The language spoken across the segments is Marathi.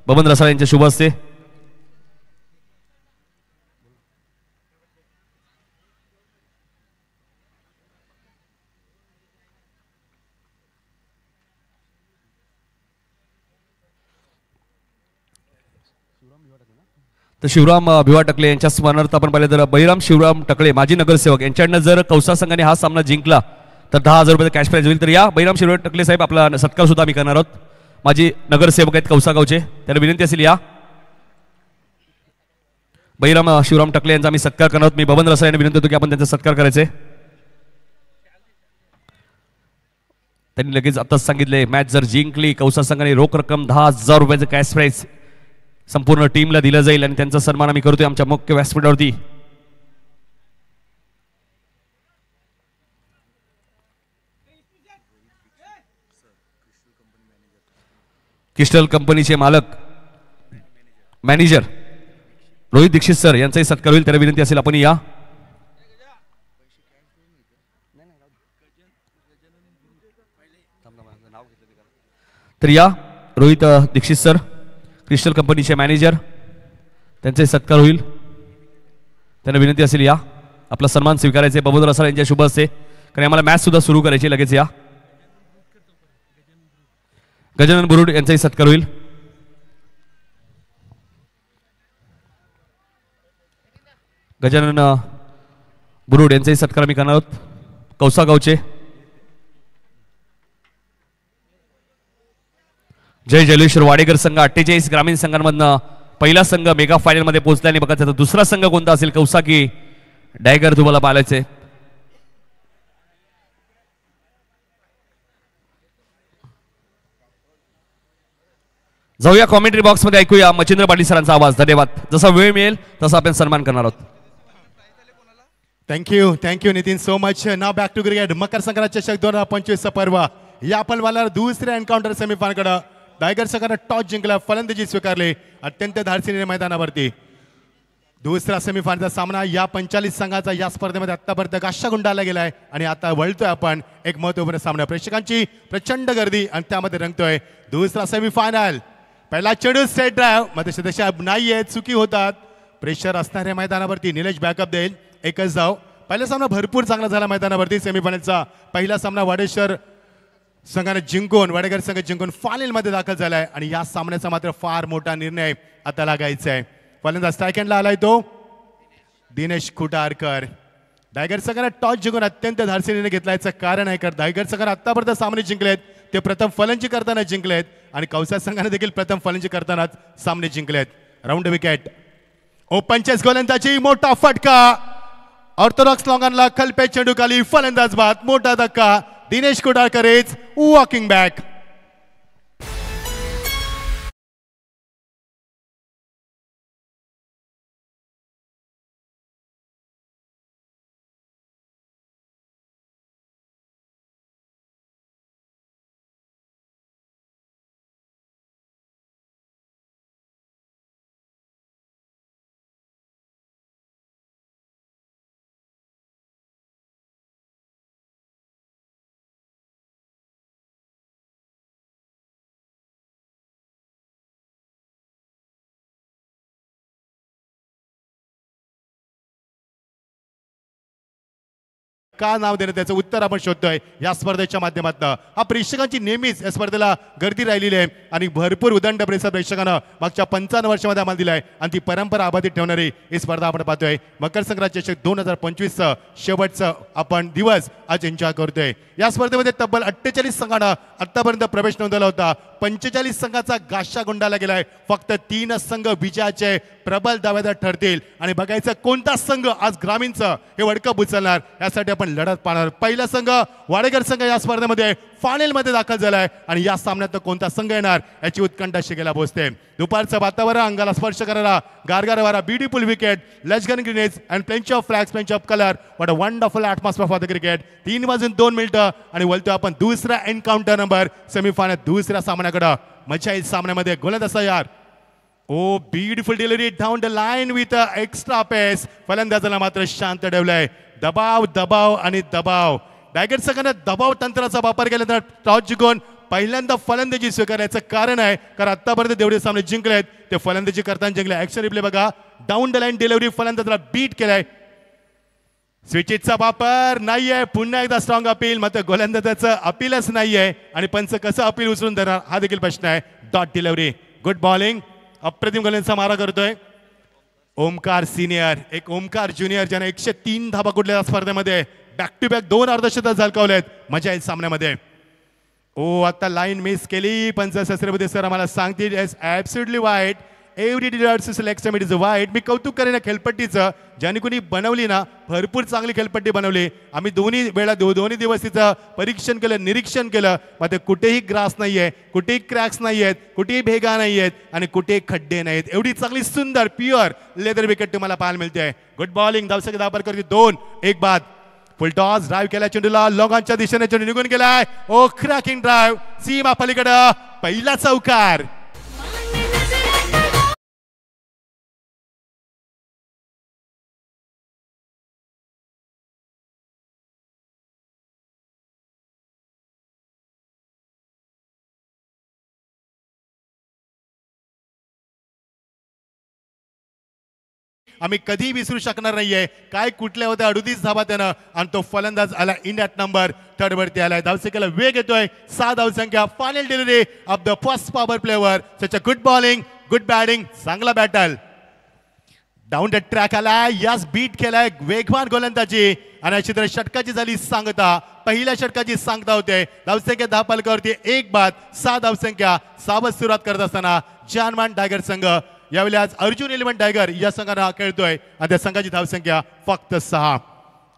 बबन रसाळ यांच्या शुभ हस्ते. तर शिवराम भिवा टकले यांच्या स्मरणार्थ आपण पाहिलं तर बहिराम शिवराम टकले माजी नगरसेवक यांच्याकडनं जर कौसा संघाने हा सामना जिंकला तर 10,000 रुपये कॅश प्राइज होईल. तर या बहिराम शिवराम टकले साहेब आपला सत्कार सुद्धा आम्ही करणार आहोत. माजी नगरसेवक आहेत कौसा गावचे, त्याला विनंती असेल या बहिराम शिवराम टकले यांचा आम्ही सत्कार करणार आहोत. मी बबन रसाळ यांना विनंती होतो की आपण त्यांचा सत्कार करायचे. त्यांनी लगेच आताच सांगितले मॅच जर जिंकली कौसा संघाने रोख रक्कम 10,000 रुपयाचं कॅश प्राइज संपूर्ण टीमला दिलं जाईल आणि त्यांचा सन्मान आम्ही करतोय आमच्या मुख्य व्यासपीठावरती. क्रिस्टल कंपनीचे मालक मॅनेजर रोहित दीक्षित सर यांचाही सत्कार होईल, त्याला विनंती असेल आपण या. तर या रोहित दीक्षित सर क्रिस्टल कंपनीचे मॅनेजर त्यांचे सत्कार होईल, त्यांना विनंती असेल या आपला सन्मान स्वीकारायचे. बबन रसाळ यांच्या शुभ हस्ते, कारण आम्हाला मॅच सुद्धा सुरू करायची लगेच या. गजानन बुरुड यांचाही सत्कार होईल. गजानन बुरुड यांचाही सत्कार आम्ही करणार आहोत कौसा गावचे. जय जलेश्वर वाडेकर संघ 48 ग्रामीण संघांमधनं पहिला संघ मेगा फायनल मध्ये पोहोचला आणि बघा त्याचा दुसरा संघ कोणता असेल, कौसा की डायगर तुम्हाला पाहायचे. जाऊया कॉमेंट्री बॉक्स मध्ये, ऐकूया मच्छिंद्र पाटील सरांचा आवाज. धन्यवाद. जसा वेळ मिळेल तसा आपण सन्मान करणार आहोत. Thank you Nitin so much. Now back to cricket. Makar Sankrant चषक 2025 पर्व या आपण वाला दुसऱ्या एन्काउंटर सेमीफायनलकडे टायगर संघाने टॉस जिंकला, फलंदाजी स्वीकारली अत्यंत धाडसीने मैदानावरती. दुसरा सेमीफायनलचा सामना या 45 संघाचा या स्पर्धेमध्ये आतापर्यंत गाशा गुंडाळला गेलाय आणि आता वळतोय आपण एक महत्त्वपूर्ण सामना. प्रेक्षकांची प्रचंड गर्दी आणि त्यामध्ये रंगतोय दुसरा सेमीफायनल. पहिला चेंडू स्ट्रेट ड्राइव्ह मध्ये सदस्य नाहीये, चुकी होतात. प्रेशर असणाऱ्या मैदानावरती निलेश बॅकअप देईल. एकच धाव. पहिला सामना भरपूर चांगला झाला मैदानावरती. सेमीफायनलचा पहिला सामना वाडेश्वर संघाने जिंकून वाडेकर संघ जिंकून फायनल मध्ये दाखल झालाय आणि या सामन्याचा मात्र फार मोठा निर्णय आता लागायचा आहे. फलंदाज स्ट्राईक एंडला आलाय तो दिनेश खुटारकर. टायगर संघाने टॉस जिंकून अत्यंत धाडसी निर्णय घेतल्याचं कारण आहे, कारण टायगर संघाने आतापर्यंत सामने जिंकलेत ते प्रथम फलंदाजी करताना जिंकलेत आणि कौसा संघाने देखील प्रथम फलंदाजी करतानाच सामने जिंकलेत. Round wicket. ओपन चेस गोलंदाजी मोठा फटका. ऑर्थोडॉक्स लॉंगनला खलपे चेंडू खाली फलंदाज बाद. मोठा धक्का. Dinesh Khutarkar is walking back. का नाव देणं त्याचं उत्तर आपण शोधतोय या स्पर्धेच्या माध्यमातून. हा प्रेक्षकांची नेहमीच या स्पर्धेला गर्दी राहिलेली आहे आणि भरपूर उदंड प्रतिसाद प्रेक्षकांना मागच्या 55 वर्षामध्ये आम्हाला दिलाय आणि ती परंपरा अबाधित ठेवणारी ही स्पर्धा आपण पाहतोय. मकर संक्रांत चषक 2025 शेवटचा आपण दिवस आज एन्जॉय करतोय. या स्पर्धेमध्ये तब्बल 48 संघांना आतापर्यंत प्रवेश नोंदवला होता. 45 संघाचा गाशा गुंडाळला गेलाय. फक्त 3 संघ विजयाचे प्रबल दावेदार ठरतील आणि बघायचं कोणता संघ आज ग्रामीणचं हे वर्ल्ड कप उचलणार यासाठी आपण लढत पाहणार. पहिला संघ वाडेकर संघ या स्पर्धेमध्ये फायनल मध्ये दाखल झालाय आणि या सामन्यात कोणता संघ येणार याची उत्कंठा शिकेला पोहोचते. दुपारचं वातावरण अंगाला स्पर्श करणारा गारगार वारा, ब्युटिफुल विकेट, लष्करी grenades and plenty of flags, plenty of colour. What a wonderful atmosphere for the cricket. 3 वाजून 2 मिनिटं आणि बोलतोय आपण दुसरा एन्काउंटर नंबर सेमीफायनल दुसऱ्या सामन्याकडे. मजा येईल सामन्यामध्ये. गोलंदाज तयार. Oh beautiful delivery down the line with extra pace. फलंदाजाला मात्र शांत ठेवलंय. दबाव दबाव आणि दबाव. टायगर संघाने दबाव तंत्राचा वापर केल्यानंतर टॉस जिंकून पहिल्यांदा फलंदाजी स्वीकारायचं कारण आहे कारण आतापर्यंत जेवढे सामने जिंकलेत ते फलंदाजी करताना जिंकले. ऍक्शन रिप्ले बघा, डाऊन द लाईन डिलिव्हरी, फलंदाजाला बीट केलाय. स्विचिचा वापर नाहीये. पुन्हा एकदा स्ट्रॉंग अपील, मात्र गोलंदाजाचं अपीलच नाहीये आणि पंच कसं अपील उचलून धरणार हा देखील प्रश्न आहे. डॉट डिलिव्हरी, गुड बॉलिंग, अप्रतिम गोलंदाजाचा मारा करतोय ओमकार सिनियर. एक ओमकार ज्युनियर ज्याने 103 धाबा कुठल्या स्पर्धेमध्ये बॅक टू बॅक 2 अर्धशतक झळकावलेत. मजा येईल सामन्यामध्ये. ओ आता लाईन मिस केली. पंच शस्त्रपती सर आम्हाला सांगतील एस ॲब्सोल्युटली वाईट, every dealers selection it is वाईट. मी कौतुक करेन या खेळपट्टीचं, ज्याने कोणी बनवली ना, भरपूर चांगली खेळपट्टी बनवली. आम्ही दोन्ही दिवस तिचं परीक्षण केलं, निरीक्षण केलं. मग ते कुठेही ग्रास नाहीये, कुठेही क्रॅक्स नाही आहेत, कुठेही भेगा नाही आहेत आणि कुठेही खड्डे नाहीत. एवढी चांगली सुंदर प्युअर लेदर विकेट तुम्हाला पाहायला मिळते. गुड बॉलिंग, धावसक धाबर करते 2-1 बाद. फुल टॉस, ड्राईव्ह केला चेंडूला, लॉंगॉनच्या दिशेने चेंडू निघून गेलाय. ओ क्रॅकिंग ड्राईव्ह, सीमा पलीकडं पहिला चौकार. आम्ही कधी विसरू शकणार नाहीये काय कुठल्या होत्या 38 धाबा त्यानं आणि तो फलंदाज आला इन ॲट नंबर 3 वरती आलाय. धावसंख्येला वेग येतोय. 6 धावसंख्या. Final delivery of the first power प्लेवर. Such a good bowling, good batting, चांगला बॅटल. डाऊन द ट्रॅक आलाय, यास बीट केलाय वेगवान गोलंदाजी आणि अशी तर षटकाची झाली सांगता. पहिल्या षटकाची सांगता होते. धावसंख्या 10 पालकावरती 1 बाद. 6 धावसंख्या. सावध सुरुवात करत असताना जानमान टायगर संघ यावेळी आज अर्जुन 11 टायगर या संघाने खेळतोय आणि त्या संघाची धावसंख्या फक्त 6.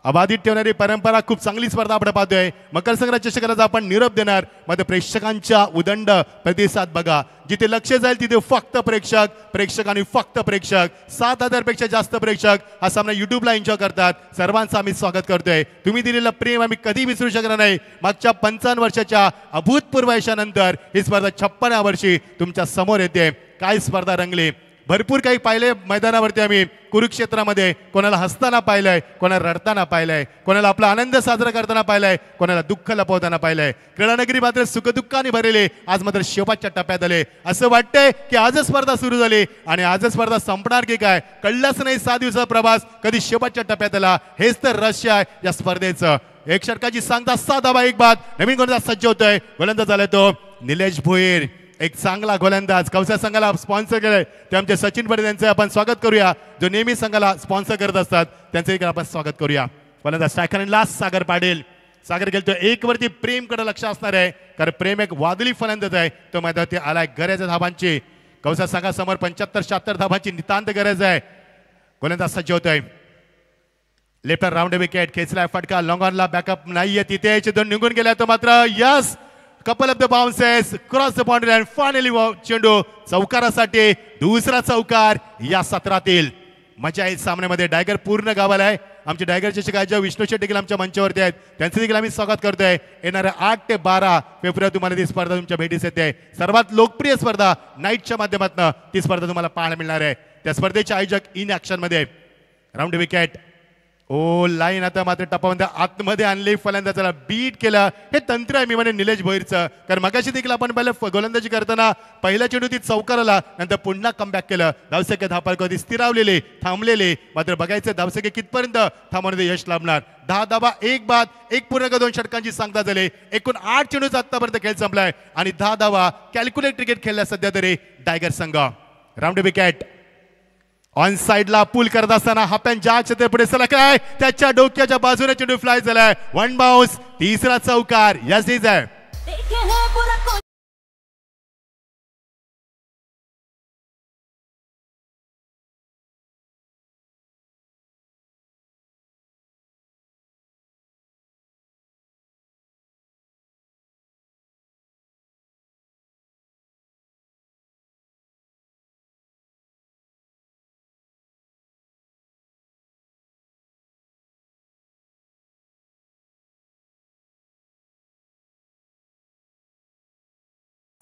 अबाधित ठेवणारी परंपरा, खूप चांगली स्पर्धा आपण पाहतोय. मकर संक्रांत चषकाला आपण निरोप देणार. मात्र प्रेक्षकांच्या उदंड प्रतिसाद बघा. जिथे लक्ष जाईल तिथे फक्त प्रेक्षक आणि फक्त प्रेक्षक. 7,000 पेक्षा जास्त प्रेक्षक हा सामना युट्यूबला एन्जॉय करतात. सर्वांचं आम्ही स्वागत करतोय. तुम्ही दिलेलं प्रेम आम्ही कधी विसरू शकणार नाही. मागच्या 55 वर्षाच्या अभूतपूर्व यशानंतर ही स्पर्धा 56व्या वर्षी तुमच्या समोर येते. काय स्पर्धा रंगली. भरपूर काही पाहिले मैदानावरती. आम्ही कुरुक्षेत्रामध्ये कोणाला हसताना पाहिलंय, कोणाला रडताना पाहिलंय, कोणाला आपला आनंद साजरा करताना पाहिलंय, कोणाला दुःख लपवताना पाहिलंय. क्रीडानगरी मात्र सुखदुःखाने भरलेले आज मात्र शेवटच्या टप्प्यात आले. असं वाटतंय की आजच स्पर्धा सुरू झाली आणि आजच स्पर्धा संपणार की काय कळलंच नाही. 6 दिवसाचा प्रवास कधी शेवटच्या टप्प्यात आला. हेच तर रहस्य आहे या स्पर्धेचं. एक षटकाची सांगता 6 धावा 1 बाद. नवीन गोलंदाज सज्ज होतोय. गोलंदाज झालाय तो निलेश भोईर. एक चांगला गोलंदाज. कौसा संघाला स्पॉन्सर केलंय ते आमचे सचिन पडे, त्यांचे आपण स्वागत करूया. जो नेहमी संघाला स्पॉन्सर करत असतात त्यांचे आपण स्वागत करूया. गोलंदाज स्ट्रायकर लास्ट सागर पाटील. सागर गेलतो 1 वरती. प्रेमकडे लक्ष असणार आहे कारण प्रेम एक वादळी फलंदाज आहे. तो मैदानावरती आलाय. गरज धाबांची कौसा संघासमोर 75-76 धाबांची नितांत गरज आहे. गोलंदाज सज्ज होतोय. लेफ्टर राऊंड विकेट. खेचलाय फटका. लॉंगॉनला बॅकअप नाहीये तिथे. चेंडू निघून गेला तो मात्र yes. couple of the bounces cross the boundary and finally चेंडू चौकारासाठी. दुसरा चौकार या सत्रातील. मजा येईल सामन्यामध्ये. डायगर पूर्ण गावाला आहे. आमचे डायगरचे शिकायचे विष्णू शेट्टी देखील आमच्या मंचावरती आहेत. त्यांचं देखील आम्ही स्वागत करतोय. येणाऱ्या 8 ते 12 फेब्रुवारी तुम्हाला ती स्पर्धा तुमच्या भेटीस येते. सर्वात लोकप्रिय स्पर्धा नाईटच्या माध्यमातून ती स्पर्धा तुम्हाला पाहायला मिळणार आहे. त्या स्पर्धेचे आयोजक इन ऍक्शन मध्ये. Round wicket. ओ लाईन आता मात्र टप्पामध्ये आतमध्ये आणली. फलंदाजाला बीट केलं. हे तंत्र आहे मी म्हणे निलेश भोईरचं. कारण मगाशी देखील आपण पाहिलं गोलंदाजी करताना पहिला चेंडू ती चौकाराला, नंतर पुन्हा कमबॅक केलं. धावसंख्या धापालकवरती स्थिरावलेली, थांबलेली. मात्र बघायचं धावसंख्या कितपर्यंत थांबवण्यामध्ये यश लाभणार. 10 धाबा 1 बाद. 1.2 षटकांची सांगता झाली. एकूण 8 चेंडूचा आतापर्यंत खेळ संपलाय आणि 10 धावा कॅल्क्युलेट क्रिकेट खेळला सध्या तरी टायगर संघ. Round wicket. ऑन साइडला पूल करत असताना हापॅन ज्या क्षेत्र पुढे सरकलाय त्याच्या डोक्याच्या बाजूने चेंडू फ्लाय झालाय. 1 बाउन्स. तिसरा चौकार. यस इज आहे.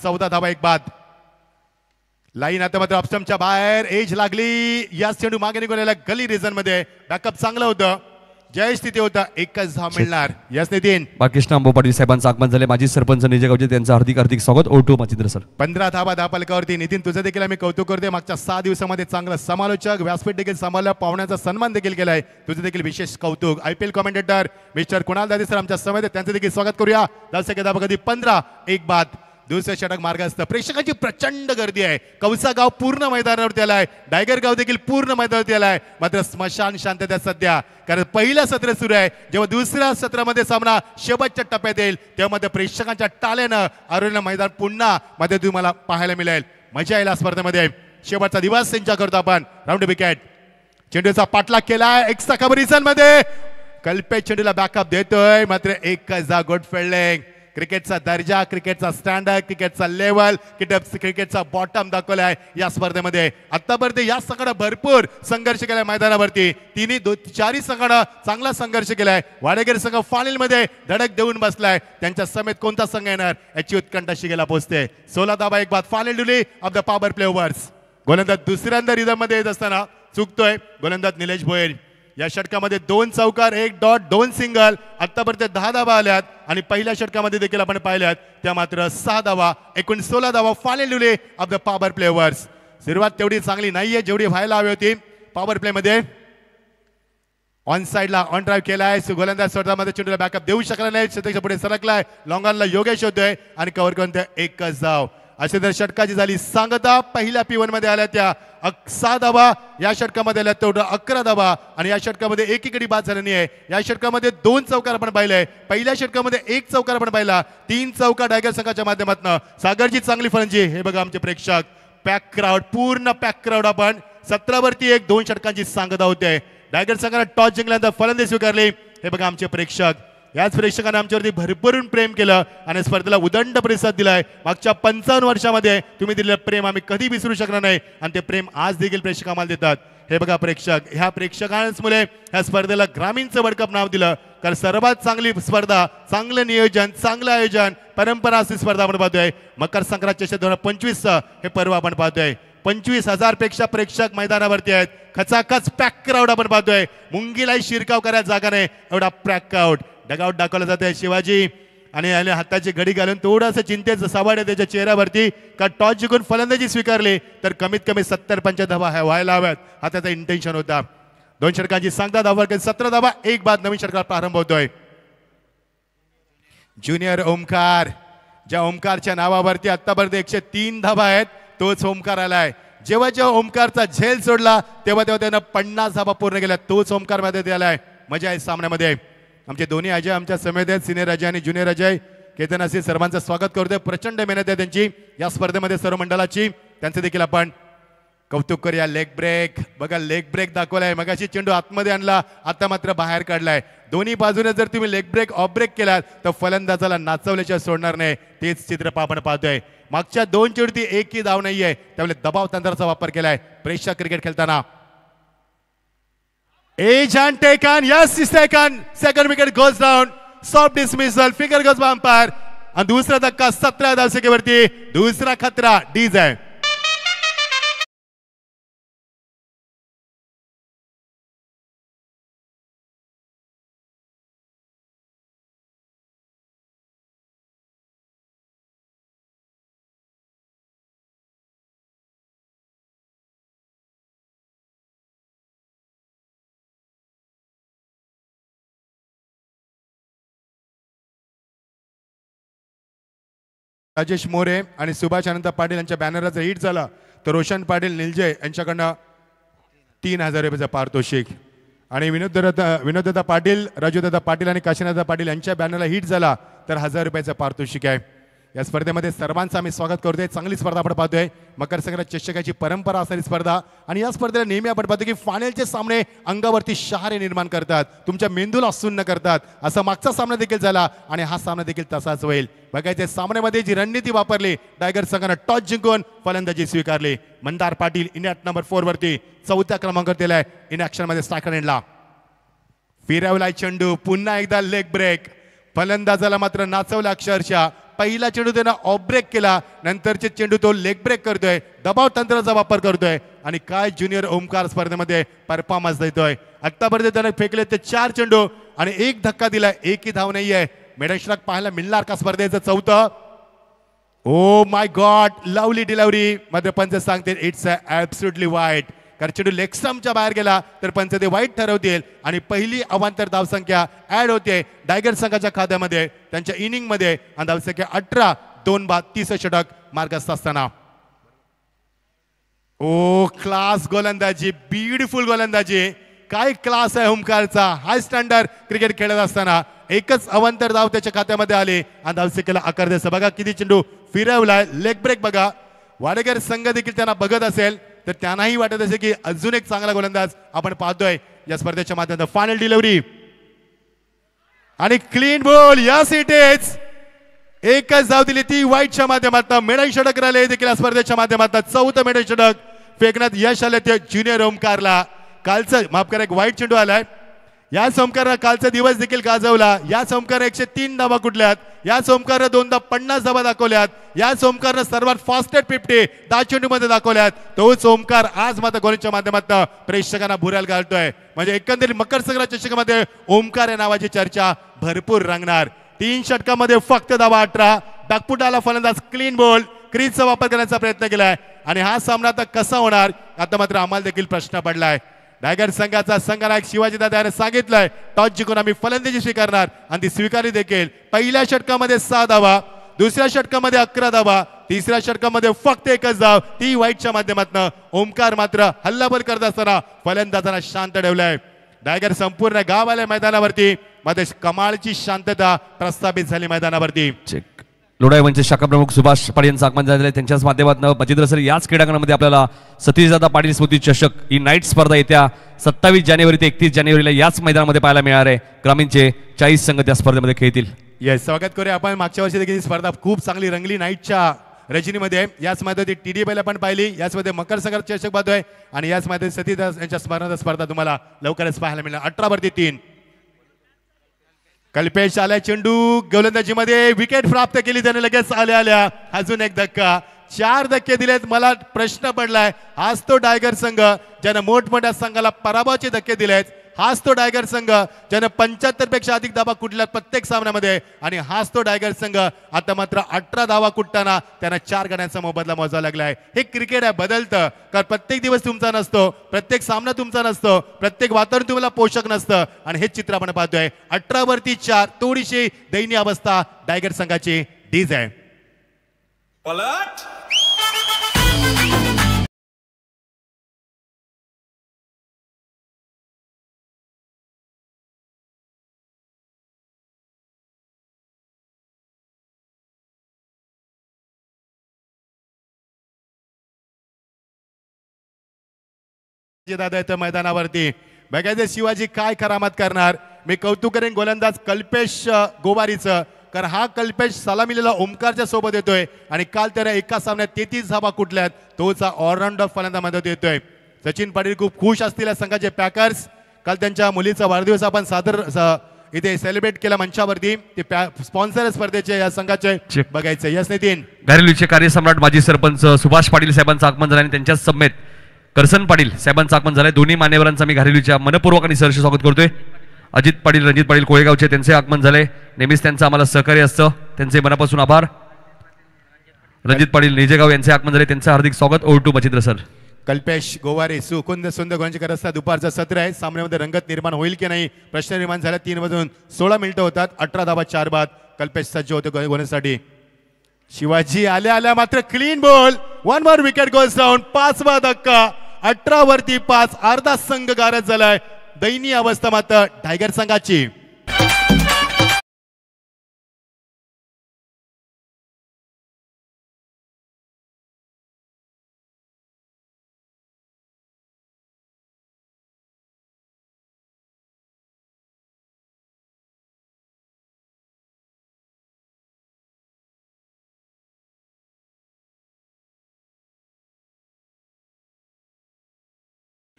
चौदा धावा 1 बाद. लाईन आता मात्र ऑप्शनच्या बाहेर. एज लागली. या चेंडू मागे निघून गली रिझन मध्ये. बॅकअप चांगलं होतं. जयेश तिथे होता, एकच धाव मिळणार. यस नितीन. बाळकृष्ण आंबो पाटील साहेबांचं आगमन झाले. माजी सरपंच निजय गावचे त्यांचं हार्दिक हार्दिक स्वागत. ओटू मचिंद्र सर. 15 धावा धापलकावरती. नितीन तुझं देखील आम्ही कौतुक करतोय. मागच्या 6 दिवसामध्ये चांगला समालोचक व्यासपीठ देखील सांभाळलं, पाहुण्याचा सन्मान देखील केलाय. तुझं देखील विशेष कौतुक. IPL कॉमेंटेटर मिस्टर कुणाल दादी सर आमच्या समेत, त्यांचं देखील स्वागत करूया. 10 धावा कधी 15 एक बाद. दुसरे षटक मार्गस्थ. प्रेक्षकांची प्रचंड गर्दी आहे. कौसा गाव पूर्ण मैदानावरती आलाय, डायगर गाव देखील पूर्ण मैदानावरती आलाय. मात्र स्मशान शांतता सध्या, कारण पहिलं सत्र सुरू आहे. जेव्हा दुसऱ्या सत्रामध्ये सामना शेवटच्या टप्प्यात येईल तेव्हा मात्र प्रेक्षकांच्या टाळ्यानं आरोग्य मैदान पुन्हा मध्ये तुम्हाला पाहायला मिळेल. मजा येईल स्पर्धेमध्ये. शेवटचा दिवस त्यांच्या करतो आपण. Round wicket. चेंडूचा पाठलाग केलाय एक्स्ट्रा कव्हरेजन मध्ये. कल्पेश चेंडूला बॅकअप देतोय, मात्र एकच गुड फिल्डिंग. क्रिकेटचा दर्जा, क्रिकेटचा स्टँडर्ड, क्रिकेटचा लेवल, क्रिकेटचा बॉटम दाखवलाय या स्पर्धेमध्ये. आतापर्यंत या संघानं भरपूर संघर्ष केलाय मैदानावरती. चारही संघानं चांगला संघर्ष केलाय. वाडेकर संघ फायनल मध्ये धडक देऊन बसलाय. त्यांच्या समेत कोणता संघ येणार याची उत्कंठा शिगेला पोहोचते. 16 धावा एक बाद. Final duly of the power play overs. गोलंदाज दुसऱ्यांदा रिदम मध्ये येत असताना चुकतोय गोलंदाज निलेश भोयर. या षटकामध्ये 2 चौकार, 1 डॉट, 2 सिंगल. आतापर्यंत 10 धावा आल्यात आणि पहिल्या षटकामध्ये देखील आपण पाहिल्यात त्या मात्र 6 धावा. एकूण 16 धावा final duly of the power play overs. सुरुवात तेवढी चांगली नाहीये जेवढी व्हायला हवी होती. पॉवर प्ले मध्ये ऑन साइडला ऑन ड्राईव्ह केलाय. गोलंदाज स्वतःमध्ये चेंडूला बॅकअप देऊ शकला नाही. शतकाच्या पुढे सरकलाय. लॉंगॉनला योगेश होतोय आणि कव्हर करून एकच धाव. अशी तर षटकाची झाली सांगता. पहिल्या P1 मध्ये आल्या त्या 6 धावा, या षटकामध्ये आल्या तेवढं 11 धावा आणि या षटकामध्ये एकीकडे बाद झाली नाही. या षटकामध्ये 2 चौकार आपण पाहिले. पहिल्या षटकामध्ये 1 चौकार आपण पाहिला. 3 चौकार डायगर संघाच्या माध्यमातून. सागरची चांगली फलंदाजी. हे बघा आमचे प्रेक्षक. पॅक क्राऊड, पूर्ण पॅक क्राऊड. आपण 17 वरती 2 षटकांची सांगता होते. डायगर संघाने टॉस जिंकल्यानंतर फलंदाजी स्वीकारली. हे बघा आमचे प्रेक्षक. याच प्रेक्षकांना आमच्यावरती भरभरून प्रेम केलं आणि स्पर्धेला उदंड प्रतिसाद दिलाय. मागच्या 55 वर्षामध्ये तुम्ही दिलेलं प्रेम आम्ही कधी विसरू शकणार नाही आणि ते प्रेम आज देखील प्रेक्षक आम्हाला देतात. हे बघा प्रेक्षक, ह्या प्रेक्षकांमुळे ह्या स्पर्धेला ग्रामीणचं वर्ल्ड कप नाव दिलं. कारण सर्वात चांगली स्पर्धा, चांगलं नियोजन, चांगलं आयोजन, परंपरा असली स्पर्धा आपण पाहतोय. मकर संक्रांत चषक 2025 हे पर्व आपण पाहतोय. 25,000 पेक्षा प्रेक्षक मैदानावरती आहेत. खचाखच पॅक क्राऊड आपण पाहतोय. मुंगीलाही शिरकाव करायला जागा नाही एवढा पॅक क्राऊड. डगआउट दाखवलं जातंय. शिवाजी आणि हाताची घडी घालून थोडंसं चिंतेचं सावड आहे त्याच्या चेहऱ्यावरती. का टॉस जिंकून फलंदाजी स्वीकारली तर कमीत कमी 70-75 धावा व्हायला हव्यात, हा त्याचा इंटेन्शन होता. 2 षटकांची सांगता धावा 17 धावा 1 बाद. नवीन षटकात प्रारंभ होतोय. ज्युनियर ओमकार, ज्या ओमकारच्या नावावरती आतापर्यंत 103 धावा आहेत, तोच ओमकार आलाय. जेव्हा जेव्हा ओमकारचा झेल सोडला तेव्हा त्यानं 50 धावा पूर्ण केल्या. तोच ओमकार मध्ये आलाय. मजा आहे सामन्यामध्ये. आमचे दोन्ही अजय आमच्या समेत आहेत. सिनियर अजय आणि ज्युनियर अजय. केतन असे सर्वांचं स्वागत करतोय. प्रचंड मेहनत आहे त्यांची या स्पर्धेमध्ये सर्व मंडळाची. त्यांचे देखील आपण कौतुक करूया. लेग ब्रेक बघा, लेग ब्रेक दाखवलाय. मगाशी चेंडू आतमध्ये आणला, आता मात्र बाहेर काढलाय. दोन्ही बाजूने जर तुम्ही लेग ब्रेक ऑफ ब्रेक केलात तर फलंदाजाला नाचवल्याशिवाय सोडणार नाही. तेच चित्र आपण पाहतोय. मागच्या 2 चेंडूती एकही धाव नाहीये, त्यामुळे दबाव तंत्राचा वापर केलाय प्रेक्षक क्रिकेट खेळताना. Age and taken, yes, is taken. Second wicket goes down. Soft dismissal. Finger goes by umpire. आणि दुसरा धक्का 17 धावसंख्येवरती. दुसरा खतरा डीज आहे. राजेश मोरे आणि सुभाष अनंत पाटील यांच्या बॅनरचा हिट झाला तर रोशन पाटील निलजे यांच्याकडनं 3,000 रुपयाचं पारितोषिक. आणि विनोददादा पाटील, राजूदादा पाटील आणि काशीनाथदा पाटील यांच्या बॅनरला हिट झाला तर 1,000 रुपयाचं पारितोषिक आहे. या स्पर्धेमध्ये सर्वांचं आम्ही स्वागत करतोय. चांगली स्पर्धा आपण पाहतोय. मकर संक्रांत चषकाची परंपरा असणारी स्पर्धा आणि या स्पर्धेला नेहमी आपण पाहतो की फायनलचे सामने अंगावरती शहारे निर्माण करतात, तुमच्या मेंदूला सुन्न करतात. असा मागचा सामना देखील झाला आणि हा सामना देखील तसाच होईल. बघायचे सामन्यामध्ये जी रणनीती वापरली, टायगर संघानं टॉस जिंकून फलंदाजी स्वीकारली. Mandar Patil in at number 4 वरती 4थ्या क्रमांकावर दिलाय. इन ऍक्शन मध्ये स्ट्रायकर एंडला फिरवलाय चेंडू. पुन्हा एकदा लेग ब्रेक. फलंदाजाला मात्र नाचवला अक्षरशः. पहिला चेंडू त्यानं ऑफ ब्रेक केला, नंतरचे चेंडू तो लेग ब्रेक करतोय, दबाव तंत्राचा वापर करतोय आणि काय ज्युनियर ओमकार स्पर्धेमध्ये परफॉर्मन्स देतोय. आतापर्यंत त्याने फेकले ते 4 चेंडू आणि 1 धक्का दिलाय, एकही धाव नाहीये. मेडनश्रक पाहायला मिळणार का स्पर्धेचं चौथं? Oh my God, lovely delivery मध्ये पंच सांगतील इट्स ॲब्सोल्युटली वाईट. कारण चेंडू लेग स्टंपच्या बाहेर गेला तर पंच ते वाईट ठरवतील आणि पहिली अवांतर धावसंख्या ऍड होते टायगर संघाच्या खात्यामध्ये त्यांच्या इनिंग मध्ये आणि धावसंख्या 18, 2 बाद 30 षटक मार्गस्थ असताना. ओ क्लास गोलंदाजी, ब्युटिफुल गोलंदाजी, काय क्लास आहे ओमकारचा. हाय स्टँडर्ड क्रिकेट खेळत असताना एकच अवांतर धाव त्याच्या खात्यामध्ये आले आणि धावसंख्येला आकार द्यायचा. बघा किती चेंडू फिरवलाय, लेग ब्रेक बघा. वाडेकर संघ देखील त्यांना बघत असेल तर त्यांनाही वाटत असेल की अजून एक चांगला गोलंदाज आपण पाहतोय या स्पर्धेच्या माध्यमातून. फायनल डिलिव्हरी आणि clean ball. Yes it is. एकच धाव दिली ती वाईटच्या माध्यमातून. मेडल षटक राहिले देखील या स्पर्धेच्या माध्यमातून. चौथं मेडल षटक फेकण्यात यश आले ते ज्युनियर ओमकारला. कालचं माफ करा एक वाईट चेंडू आलाय. या ओमकारला कालचा दिवस देखील गाजवला. या ओमकार 103 धावा कुठल्यात. या ओमकारनं 2दा 50 धावा दाखवल्यात. या ओमकारनं सर्वात फास्टेस्ट 50 10 चेंडू मध्ये दाखवल्यात. तोच ओमकार आज मात्र गोलच्या माध्यमातून प्रेक्षकांना भुरायला घालतोय. म्हणजे एकंदरीत मकर संक्रांत चषकामध्ये ओमकार या नावाची चर्चा भरपूर रंगणार. 3 षटकामध्ये फक्त धावा 18. डागपुटाला फलंदाज क्लीन बॉल क्रीजचा वापर करण्याचा प्रयत्न केलाय आणि हा सामना आता कसा होणार आता मात्र आम्हाला देखील प्रश्न पडलाय. टायगर संघाचा संघनायक शिवाजी दादा याने सांगितलंय टॉस जिंकून आम्ही फलंदाजी स्वीकारणार आणि ती स्वीकारली देखील. पहिल्या षटकामध्ये 6 धावा, दुसऱ्या षटकामध्ये 11 धावा, तिसऱ्या षटकामध्ये फक्त एकच धाव ती वाईटच्या माध्यमातून. ओमकार मात्र हल्लाबोल करत असताना फलंदाजांना शांत ठेवलाय. टायगर संपूर्ण गाव आलंय मैदानावरती. मध्ये कमालची शांतता प्रस्थापित झाली मैदानावरती. लोढा म्हणजे शाखा प्रमुख सुभाष पाटील यांचं आगमन झालेलं आहे. त्यांच्याच माध्यमातून मचिंद्र सर याच क्रीडांगणामध्ये आपल्याला सतीशदादा पाटील स्मृती चषक ही नाईट स्पर्धा येत्या 27 जानेवारी ते 31 जानेवारीला याच मैदानामध्ये पाहायला मिळणार आहे. ग्रामीणचे 40 संघ त्या स्पर्धेमध्ये खेळतील. येस, स्वागत करूया आपण. मागच्या वर्षी देखील स्पर्धा खूप चांगली रंगली नाईटच्या रजनीमध्ये. याच मध्ये TDPL पण पाहिली, याचमध्ये मकर संक्रांत चषक पाहतोय आणि याच मध्ये सतीदास यांच्या स्मरणार्थ स्पर्धा तुम्हाला लवकरच पाहायला मिळणार. 18/3 कल्पेश आल्या चेंडू गोलंदाजीमध्ये विकेट प्राप्त केली त्याने लगेच आल्या. अजून एक धक्का, 4 धक्के दिलेत. मला प्रश्न पडलाय हाच तो टायगर संघ ज्यानं मोठमोठ्या संघाला पराभवाचे धक्के दिलेत. हाच तो टायगर संघ ज्यानं 75 पेक्षा अधिक धावा कुठल्या प्रत्येक सामन्यामध्ये आणि हाच तो टायगर संघ आता मात्र 18 धावा कुठताना त्यांना 4 गड्यांचा मोबदला मोजावा लागलाय. हे क्रिकेट आहे, बदलतं. कारण प्रत्येक दिवस तुमचा नसतो, प्रत्येक सामना तुमचा नसतो, प्रत्येक वातावरण तुम्हाला पोषक नसतं आणि हेच चित्र आपण पाहतोय. 18/4 थोडीशी दयनीय अवस्था टायगर संघाची डीज आहे. दादा येतं मैदानावरती. बघायचं शिवाजी काय करामत करणार. मी कौतुक करेन गोलंदाज कल्पेश गोवारीचं, कारण हा कल्पेश सलामीला ओमकारच्या सोबत येतोय आणि काल त्याला एका सामन्यात 33 धावा कुठल्यात. तोचा ऑलराऊंडर फलंदाज येतोय. सचिन पाटील खूप खुश असतील संघाचे पॅकर्स. काल त्यांच्या मुलीचा वाढदिवस आपण सादर इथे सेलिब्रेट केला मंचावरती. ते स्पॉन्सर स्पर्धेचे या संघाचे बघायचे. यस नितीन. घारेलूचे कार्यसम्राट माजी सरपंच सुभाष पाटील साहेबांचं आगमन झालं आणि त्यांच्याच समेत करसन पाटील साहेबांचं आगमन झालंय. दोन्ही मान्यवरांचा मी घारेलूच्या मनपूर्वक आणि सहर्ष स्वागत करतोय. अजित पाटील, रणजित पाटील कोळेगावचे त्यांचे आगमन झाले. नेहमीच त्यांचं आम्हाला सहकार्य असतं, त्यांचे मनापासून आभार. रणजित पाटील निजेगाव यांचे आगमन झाले, त्यांचं हार्दिक स्वागत. Over to Machindra sir. Kalpesh Goware सुकुंद सुंदर गोंजी करत असतात. दुपारचं सत्र आहे, सामन्यामध्ये रंगत निर्माण होईल की नाही प्रश्न निर्माण झाला. 3 मिनिटं होतात. 18 धावा 4 बाद. कल्पेश सज्ज होते गोलंदाजीसाठी. शिवाजी आल्या मात्र clean bowled. 1 more wicket goes down. 5वा धक्का. 18/5 अर्धा संघ गारद झालाय. दयनीय अवस्था मात्र टायगर संघाची.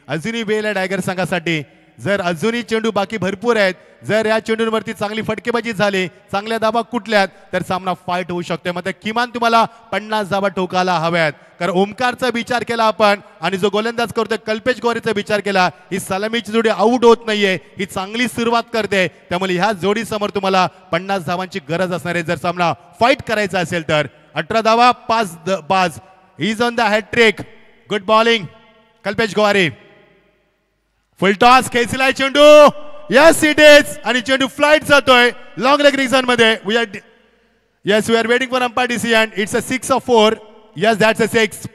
अजूनही वेळ आहे टायगर संघासाठी. जर अजूनही चेंडू बाकी भरपूर आहेत, जर या चेंडूंवरती चांगली फटकेबाजी झाली, चांगल्या धाबा कुठल्यात तर सामना फाईट होऊ शकतो. मग किमान तुम्हाला 50 धाबा ठोकायला हव्यात. कारण ओमकारचा विचार केला आपण आणि जो गोलंदाज करतोय कल्पेश गोरेचा विचार केला, ही सलामीची जोडी आऊट होत नाहीये, ही चांगली सुरुवात करते. त्यामुळे ह्या जोडीसमोर तुम्हाला 50 धावांची गरज असणार आहे जर सामना फाईट करायचा असेल तर. 18 धावा, 5 बाज. He is on the hat-trick. Good bowling Kalpesh Gowari. Full toss खेचलाय चेंडू. Yes it is. आणि चेंडू फ्लाइट जातोय लॉंग लेग रिजन मध्ये. We are waiting for umpire decision. It's a 6 of 4. Yes that's a 6.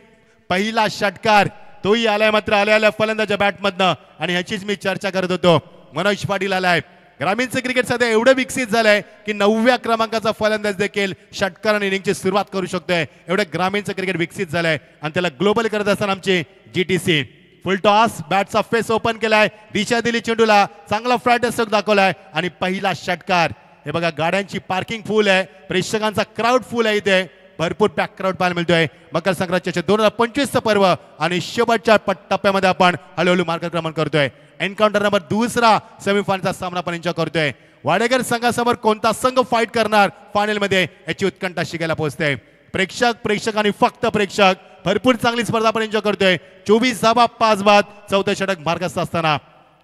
पहिला षटकार तोही आलाय मात्र आल्या फलंदाच्या बॅटमधनं आणि ह्याचीच मी चर्चा करत होतो. मनोज पाटील आलाय. ग्रामीणचं क्रिकेट सध्या एवढं विकसित झालंय की 9व्या क्रमांकाचा फलंदाज देखील षटकार आणि इनिंगची सुरुवात करू शकतोय. एवढं ग्रामीणचं क्रिकेट विकसित झालंय आणि त्याला ग्लोबल करत असताना आमची जीटीसी. Full toss. बॅटचा फेस ओपन केलाय. दिशा दिली चेंडूला. चांगला फ्लॅट स्ट्रोक दाखवलाय आणि पहिला षटकार. हे बघा गाड्यांची पार्किंग फुल आहे. प्रेक्षकांचा क्राऊड फुल आहे. इथे भरपूर पॅक क्राऊड पाहायला मिळतोय. मकर संक्रांतीचे 2025 पर्व आणि शेवटच्या टप्प्यामध्ये आपण हळूहळू मार्गक्रमण करतोय. एन्काउंटर नंबर 2 सेमीफायनलचा सामना आपण एन्जॉय करतोय. वाडेकर संघासमोर कोणता संघ फाईट करणार फायनल मध्ये याची उत्कंठा शिकायला पोहोचते. प्रेक्षक आणि फक्त प्रेक्षक. भरपूर चांगली स्पर्धा आपण एन्जॉय करतोय. 24 धावा, 5 बाद. 4थं षटक मार्गस्थ असताना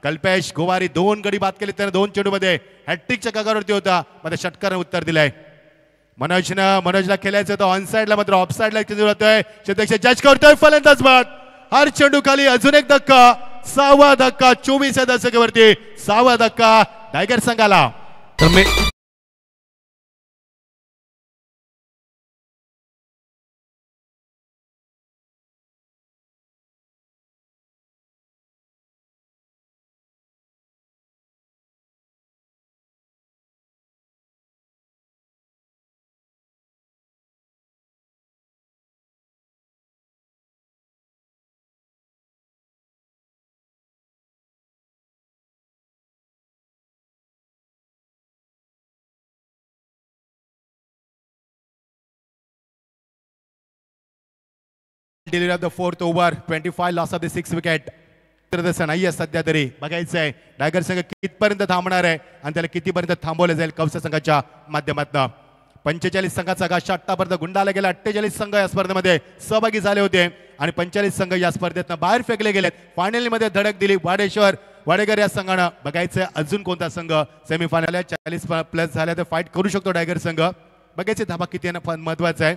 कल्पेश गोवारी 2 गडी बाद केले. त्याने 2 चेंडूमध्ये हॅट्रिकच्या कागावरती होता. मध्ये षटकाराने उत्तर दिलंय. मनोजला खेळायचं होतं ऑन साइडला मात्र ऑफ साइडला चेंडू होतोय. क्षेत्ररक्षक जज करतोय. फलंदाज बाद. हर चेंडू खाली. अजून एक धक्का. 6वा धक्का 24 दशकावरती. 6वा धक्का टायगर संघाला. तर मी delivery of the 4th over. 25 loss of the 6 wicket. तसं नाहीये सध्या तरी. बघायचं आहे टायगर संघ कितपर्यंत थांबणार आहे आणि त्याला कितीपर्यंत थांबवलं जाईल कवच संघाच्या माध्यमातून. 45 संघाचा गाशा आतापर्यंत गुंडाला गेला. 48 संघ या स्पर्धेमध्ये सहभागी झाले होते आणि 45 संघ या स्पर्धेतनं बाहेर फेकले गेलेत. फायनलमध्ये धडक दिली वाडेकर या संघानं. बघायचं अजून कोणता संघ सेमीफायनल 40 प्लस झाल्या तर फाईट करू शकतो टायगर संघ. बघायचे धाबा किती महत्वाचं आहे.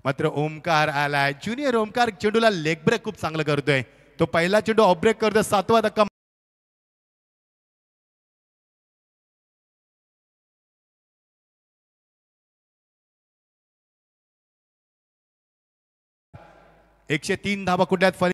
मात्र ओमकार आलाय. ज्युनियर ओमकार चेंडूला लेग ब्रेक खूप चांगलं करतोय. तो पहिला चेंडू ऑफ ब्रेक करतोय. 7वा धक्का एकशे 3 धाबा कुठल्यात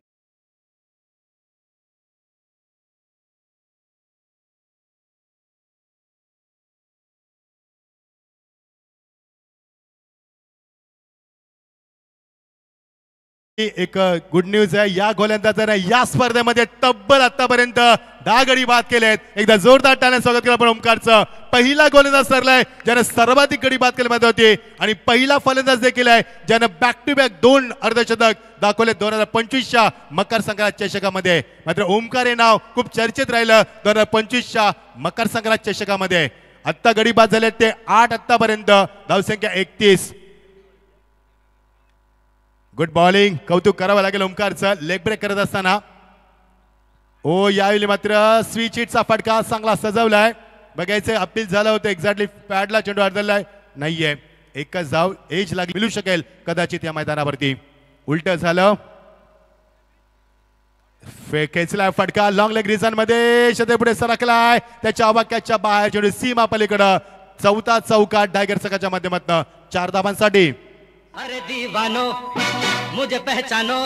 एक गुड न्यूज आहे. या गोलंदाजाने या स्पर्धेमध्ये तब्बल आतापर्यंत 10 गडी बाद केलेत. एकदा जोरदार टाळ्याने स्वागत केलं आपण ओमकारचं. पहिला गोलंदाज ठरलाय ज्याने सर्वाधिक गडी बाद केले होते आणि पहिला फलंदाज देखील आहे ज्याने बॅक टू बॅक 2 अर्धशतक दाखवले 2025च्या मकर संक्रांत चषकामध्ये. मात्र ओमकार हे नाव खूप चर्चेत राहिलं 2025च्या मकर संक्रांत चषकामध्ये. आत्ता गडी बाद झाले ते 8 आतापर्यंत. धावसंख्या 31. Good bowling. कौतुक करावं लागेल ओमकारचं लेग ब्रेक करत असताना. ओ यावेळी मात्र स्विच हिटचा फटका चांगला सजवलाय. बघायचं अपील झालं होतं. एक्झॅक्टली पॅडला चेंडू अडकलाय नाहीये. एकच धाव एज लागली मिळू शकेल कदाचित या मैदानावरती. उलट झालं. खेचलाय फटका लॉंग लेग रिजन मध्ये. शतक पुढे सरकलाय. त्याच्या अवाक्याच्या बाहेर चेंडू सीमा पलीकडं. 4था चौकार टायगर संघाच्या माध्यमातून 4 धावांसाठी. अरे दीवानो मुझे पहचानो.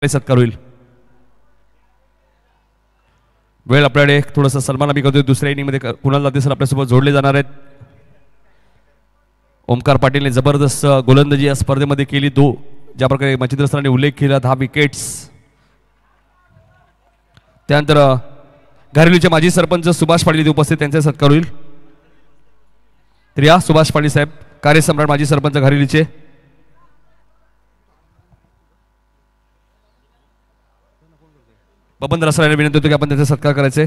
सत्कार होईल. वेळ आपल्याकडे थोडासा सन्मान आम्ही करतोय. दुसऱ्या इनिंगमध्ये कुणाल दाते सर आपल्यासोबत जोडले जाणार आहेत. ओमकार पाटीलने जबरदस्त गोलंदाजी या स्पर्धेमध्ये केली. ज्या प्रकारे मच्छिंद्र सरांनी उल्लेख केला 10 विकेट्स. त्यानंतर घारिवलीचे माजी सरपंच सुभाष पाटील इथे उपस्थित, त्यांचे सत्कार होईल. तर या सुभाष पाटील साहेब, कार्यसम्राट माजी सरपंच घारिवलीचे. बबन रसाळ विनंती होतो की आपण त्यांचा सत्कार करायचे.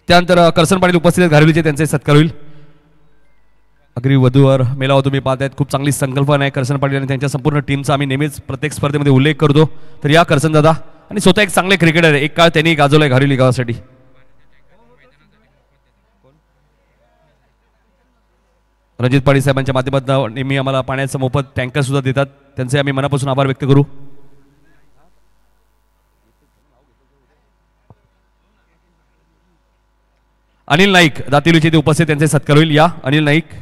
त्यानंतर करसन पाटील उपस्थित आहेत घारिवलीचे, त्यांचे सत्कार होईल. अगदी वधूवर मेलावा तुम्ही पाहतायत. खूप चांगली संकल्पना आहे करसन पाटील आणि त्यांच्या संपूर्ण टीमचा आम्ही नेहमीच प्रत्येक स्पर्धेमध्ये उल्लेख करतो. तर या करसन दादा आणि स्वतः एक चांगले क्रिकेटर आहे. एक काळ त्यांनी गाजवलाय घारिवली गावासाठी. रणजित पाटील साहेबांच्या माध्यमातून नेहमी आम्हाला पाण्याचं मोफत टँकर सुद्धा देतात, त्यांचे आम्ही मनापासून आभार व्यक्त करू. अनिल नाईक दातिवलीचे उपस्थित, त्यांचे सत्कार होईल. या अनिल नाईक.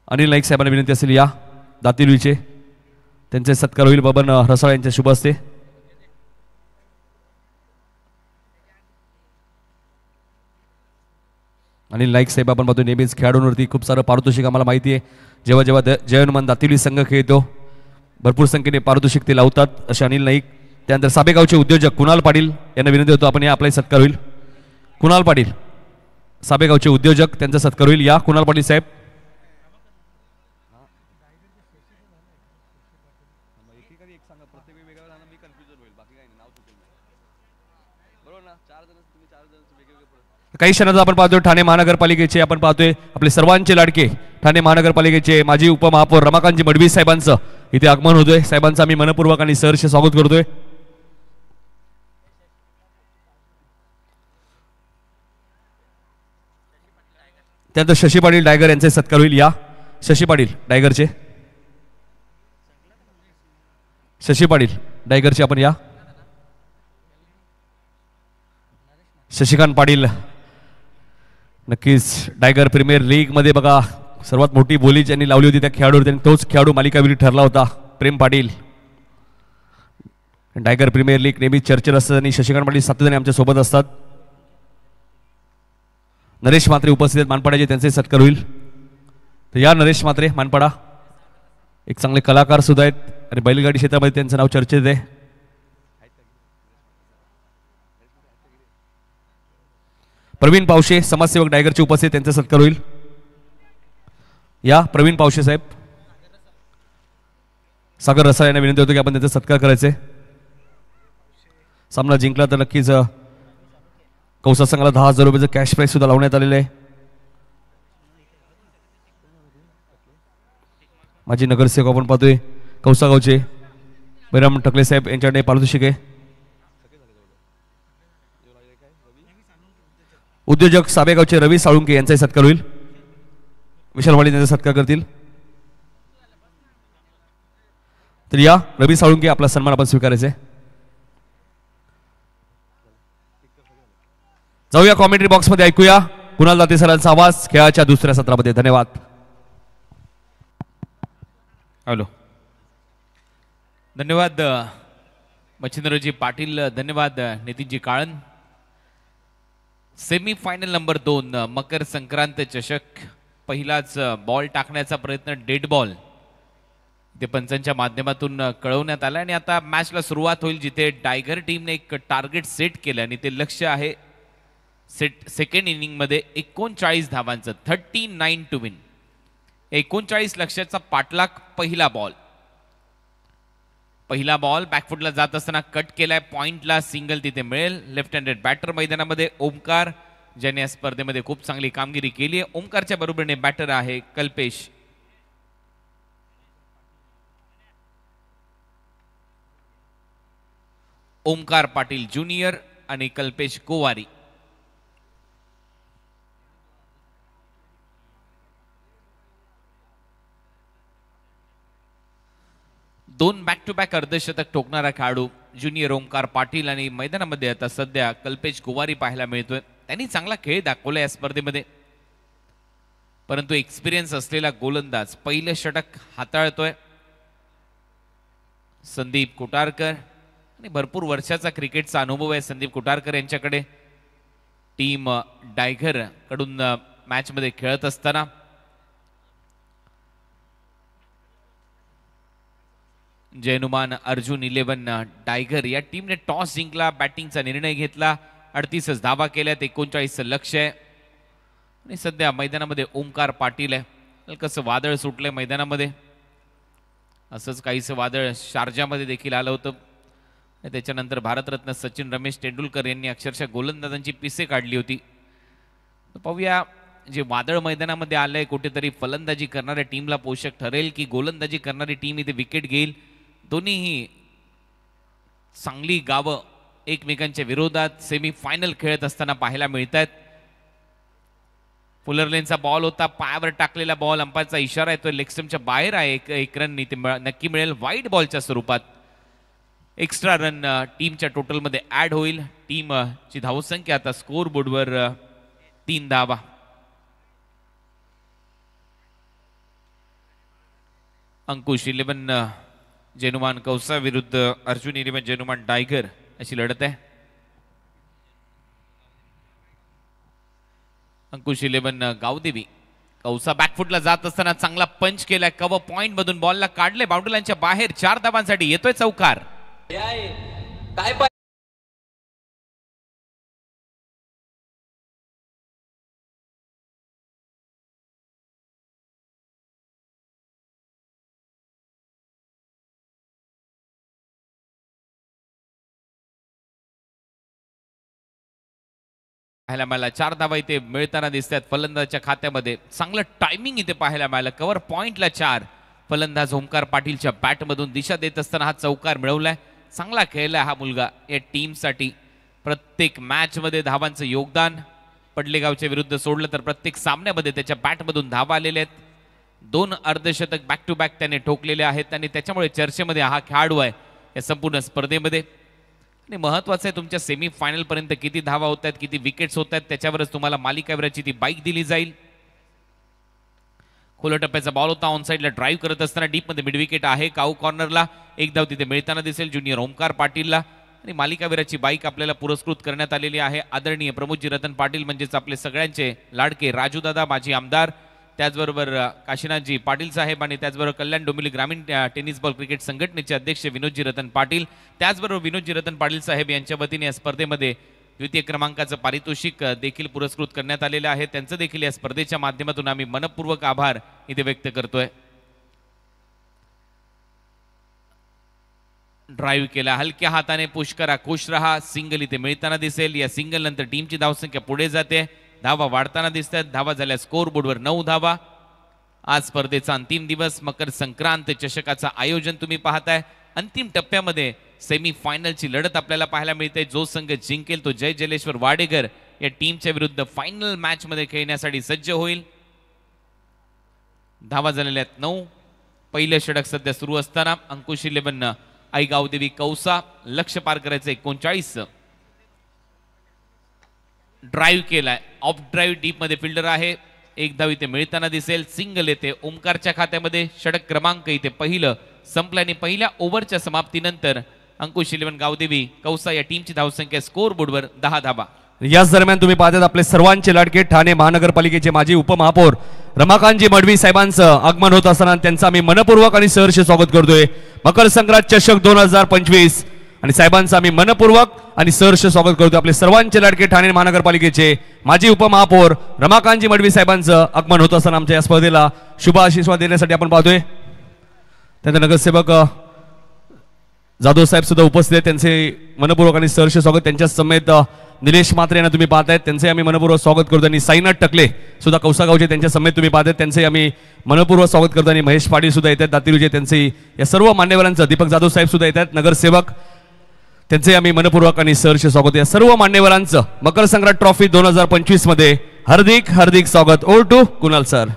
अनिल नाईक साहेबांना विनंती असेल या दातिवलीचे, त्यांचे सत्कार होईल. बबन रसाळ यांच्या शुभ हस्ते. अनिल नाईक साहेब आपण पाहतो नेहमीच खेळाडूंवरती खूप सारं पारितोषिक आम्हाला माहिती आहे. जेव्हा जेव्हा जय हनुमान दातिवली संघ खेळतो भरपूर संख्येने पारितोषिक ते लावतात असे अनिल नाईक. त्यानंतर साबेगावचे उद्योजक कुणाल पाटील यांना विनंती होतो आपण या आपला सत्कार होईल. कुणाल पाटील साबेगावचे उद्योजक, त्यांचा सत्कार होईल. या कुणाल पाटील साहेब. काही क्षणात आपण पाहतोय ठाणे महानगरपालिकेचे, आपण पाहतोय आपले सर्वांचे लाडके ठाणे महानगरपालिकेचे माजी उपमहापौर रमाकांतजी मडवी साहेबांचं इथे आगमन होतोय. साहेबांचं आम्ही मनपूर्वक आणि सहर्ष स्वागत करतोय. त्यानंतर शशी पाटील डायगर यांचे सत्कार होईल. या शशी पाटील डायगरचे, शशी पाटील डायगरचे आपण या. शशिकांत पाटील नक्कीच डायगर प्रीमियर लीग मध्ये बघा सर्वात मोठी बोली ज्यांनी लावली होती त्या खेळाडूवर, त्यांनी तोच खेळाडू मालिकावीर ठरला होता प्रेम पाटील. डायगर प्रीमियर लीग नेहमी चर्चेत असतात आणि शशिकांत पाटील सातत्याने आमच्या सोबत असतात. नरेश म्हात्रे उपस्थित आहेत मानपाड्याचे, त्यांचे सत्कार होईल. तर या नरेश म्हात्रे मानपाडा एक चांगले कलाकार सुद्धा आहेत आणि बैलगाडी क्षेत्रामध्ये त्यांचं नाव चर्चेत आहे. प्रवीण पावशे समाजसेवक डायगरचे उपस्थित, त्यांचा सत्कार होईल. या प्रवीण पावशे साहेब. सागर रसाळ यांना विनंती होतो की आपण त्यांचा सत्कार करायचे. सामना जिंकला तर नक्कीच कौसा संघाला 10,000 रुपयाचं कॅश प्राईज सुद्धा लावण्यात आलेलं आहे. माजी नगरसेवक आपण पाहतोय कौसा गावचे बैराम टकले साहेब यांच्याकडे पारितोषिक आहे. उद्योजक साबेगावचे रवी साळुंके यांचाही सत्कार होईल. विशाल वाडी त्यांचा सत्कार करतील. तर या रवी साळुंके आपला सन्मान आपण स्वीकारायचा आहे. जाऊया कॉमेंट्री बॉक्स मध्ये, ऐकूया कुणाल दाते सरांचा आवाज खेळाच्या दुसऱ्या सत्रामध्ये. धन्यवाद. हॅलो, धन्यवाद मच्छिंद्रजी पाटील, धन्यवाद Nitinji Kalan. Semi final number 2 मकर संक्रांत चषक, पहिलाच बॉल टाकण्याचा प्रयत्न डेड बॉल ते पंचांच्या माध्यमातून कळवण्यात आला आणि आता मॅचला सुरुवात होईल जिथे टायगर टीमने एक टार्गेट सेट केलं आणि ते लक्ष्य आहे सेकंड इनिंग मध्ये 39 धावांचं, 39 टू विन. 39 लक्ष्याचा पाठलाग. पहिला बॉल बॅकफुटला जात असताना कट केलाय, पॉइंटला सिंगल तिथे मिळेल. लेफ्ट हँडेड बॅटर मैदानामध्ये ओमकार, ज्याने या स्पर्धेमध्ये खूप चांगली कामगिरी केली आहे. ओमकारच्या बरोबरीने बॅटर आहे कल्पेश. ओमकार पाटील ज्युनियर आणि कल्पेश गोवारी. दोन बॅक टू बॅक अर्धशतक ठोकणारा खेळाडू ज्युनियर ओंकार पाटील आणि मैदानामध्ये आता सध्या कल्पेश कुवारी पाहायला मिळतोय. त्यांनी चांगला खेळ दाखवला या स्पर्धेमध्ये, परंतु एक्सपिरियन्स असलेला गोलंदाज पहिलं षटक हाताळतोय संदीप कुटारकर आणि भरपूर वर्षाचा क्रिकेटचा अनुभव आहे संदीप कुटारकर यांच्याकडे. टीम डायगर कडून मॅच मध्ये खेळत असताना जयनुमान अर्जुन 11 टायगर या टीमने टॉस जिंकला, बॅटिंगचा निर्णय घेतला, 38 धावा केल्यात, 39 लक्ष्य आहे आणि सध्या मैदानामध्ये ओंकार पाटील आहे. कसं वादळ सुटलंय मैदानामध्ये, असंच काहीसं वादळ शारजामध्ये देखील आलं होतं. त्याच्यानंतर भारतरत्न सचिन रमेश तेंडुलकर यांनी अक्षरशः गोलंदाजांची पिसे काढली होती. पाहूया जे वादळ मैदानामध्ये आलंय कुठेतरी फलंदाजी करणाऱ्या टीमला पोषक ठरेल की गोलंदाजी करणारी टीम इथे विकेट घेईल. दोन्हीही चांगली गावं एकमेकांच्या विरोधात सेमी फायनल खेळत असताना पाहायला मिळत आहेत. फुलर लेनचा बॉल होता, पायावर टाकलेला बॉल, अंपायरचा इशारा येतोय लेग स्टंपच्या बाहेर आहे. एक रन नक्की मिळेल व्हाईट बॉलच्या स्वरूपात. एक्स्ट्रा रन टीमच्या टोटलमध्ये ऍड होईल. टीमची धावसंख्या आता स्कोर बोर्डवर 3 धावा. अंकुश 11 जेनुमान कौसा विरुद्ध अर्जुन 11 जेनुमान टायगर अशी लढत आहे. अंकुश 11 गावदेवी कौसा बॅकफुटला जात असताना चांगला पंच केलाय, कव्हर पॉइंट मधून बॉलला काढले, बाउंड्री लाईनच्या बाहेर 4 धावांसाठी येतोय चौकार. पाहायला मिळाला 4 धावा इथे मिळताना दिसतात फलंदाजाच्या खात्यामध्ये. चांगलं टायमिंग इथे पाहायला मिळालं, कव्हर पॉइंटला 4. फलंदाज ओंकार पाटीलच्या बॅटमधून दिशा देत असताना हा चौकार मिळवलाय. चांगला खेळलाय हा मुलगा या टीमसाठी. प्रत्येक मॅच मध्ये धावांचं योगदान. पडलेगावच्या विरुद्ध सोडलं तर प्रत्येक सामन्यामध्ये त्याच्या बॅटमधून धावा आलेल्या आहेत. 2 अर्धशतक बॅक टू बॅक त्याने ठोकलेले आहेत आणि त्याच्यामुळे चर्चेमध्ये हा खेळाडू आहे या संपूर्ण स्पर्धेमध्ये. आणि महत्वाचं आहे तुमच्या सेमी फायनल पर्यंत किती धावा होत आहेत, किती विकेट्स होत आहेत, त्याच्यावरच तुम्हाला मालिकावीराची ती बाईक दिली जाईल. खोल टप्प्याचा बॉल होता, ऑन साईडला ड्राईव्ह करत असताना डीप मध्ये मिड विकेट आहे. काऊ कॉर्नरला 1 धाव तिथे मिळताना दिसेल ज्युनियर ओंकार पाटीलला. आणि मालिकावीराची बाईक आपल्याला पुरस्कृत करण्यात आलेली आहे. आदरणीय प्रमोदजी रतन पाटील म्हणजेच आपले सगळ्यांचे लाडके राजूदादा माजी आमदार, त्याचबरोबर काशीनाथजी पाटील साहेब आणि त्याचबरोबर कल्याण डोंबिवली ग्रामीण टेनिस बॉल क्रिकेट संघटनेचे अध्यक्ष विनोदजी रतन पाटील, त्याचबरोबर विनोदजी रतन पाटील साहेब यांच्या वतीने या स्पर्धेमध्ये द्वितीय क्रमांकाचं पारितोषिक देखील पुरस्कृत करण्यात आलेलं आहे. त्यांचं देखील या स्पर्धेच्या माध्यमातून आम्ही मनपूर्वक आभार इथे व्यक्त करतोय. ड्राईव्ह केला, हलक्या हाताने पुश करा, खुश रहा, सिंगल इथे मिळताना दिसेल. या सिंगल नंतर टीमची धावसंख्या पुढे जाते, धावा वाढताना दिसतात. धावा झाल्या स्कोर बोर्डवर 9 धावा. आज स्पर्धेचा अंतिम दिवस, मकर संक्रांत चषकाचं आयोजन तुम्ही पाहताय. अंतिम टप्प्यामध्ये सेमी फायनलची लढत आपल्याला पाहायला मिळते. जो संघ जिंकेल तो जय जलेश्वर वाडेकर या टीमच्या विरुद्ध फायनल मॅच मध्ये खेळण्यासाठी सज्ज होईल. धावा झालेल्या आहेत 9. पहिलं षटक सध्या सुरू असताना अंकुश 11 आई गावदेवी कौसा, लक्ष पार करायचं 39. ड्राईव्ह केलाय, ऑफ ड्राईव्ह डीप मध्ये फिल्डर आहे. 1 धाव इथे मिळताना दिसेल. सिंगल येते ओंकारच्या खात्यामध्ये. षटक क्रमांक इथे पहिलं संपल्याने पहिल्या ओव्हरच्या समाप्तीनंतर अंकुश 11 गावदेवी कौसा या टीमची धावसंख्या स्कोर बोर्डवर 10 धावा. याच दरम्यान तुम्ही पाहतात आपले सर्वांचे लाडके ठाणे महानगरपालिकेचे माजी उपमहापौर रमाकांतजी मडवी साहेबांचं आगमन होत असताना त्यांचं आम्ही मनपूर्वक आणि सहर्ष स्वागत करतोय. मकर संक्रांत चषक 2025 आणि साहेबांचं आम्ही मनपूर्वक आणि सहर्ष स्वागत करतोय. आपले सर्वांचे लाडके ठाणे महानगरपालिकेचे माजी उपमहापौर रमाकांतजी मडवी साहेबांचं आगमन होत असताना आमच्या या स्पर्धेला शुभ आशीर्वाद देण्यासाठी आपण पाहतोय. त्यांचे नगरसेवक जाधव साहेब सुद्धा उपस्थित आहेत. त्यांचे मनपूर्वक आणि सहर्ष स्वागत. त्यांच्या समेत निलेश मात्रे यांना तुम्ही पाहतायत, त्यांचे आम्ही मनपूर्वक स्वागत करतो. आणि साईनाथ टकले सुद्धा कौसागावचे त्यांच्या समेत तुम्ही पाहतायत, त्यांचे आम्ही मनपूर्वक स्वागत करतो. आणि महेश पाटील सुद्धा येतात दातिरुचे, त्यांचे या सर्व मान्यवरांचं, दीपक जाधव साहेब सुद्धा येतात नगरसेवक, त्यांचे आम्ही मनपूर्वक आणि सहर्ष स्वागत. या सर्व मान्यवरांचं मकर संक्रांत ट्रॉफी 2025 मध्ये हार्दिक हार्दिक स्वागत. Over to Kunal sir.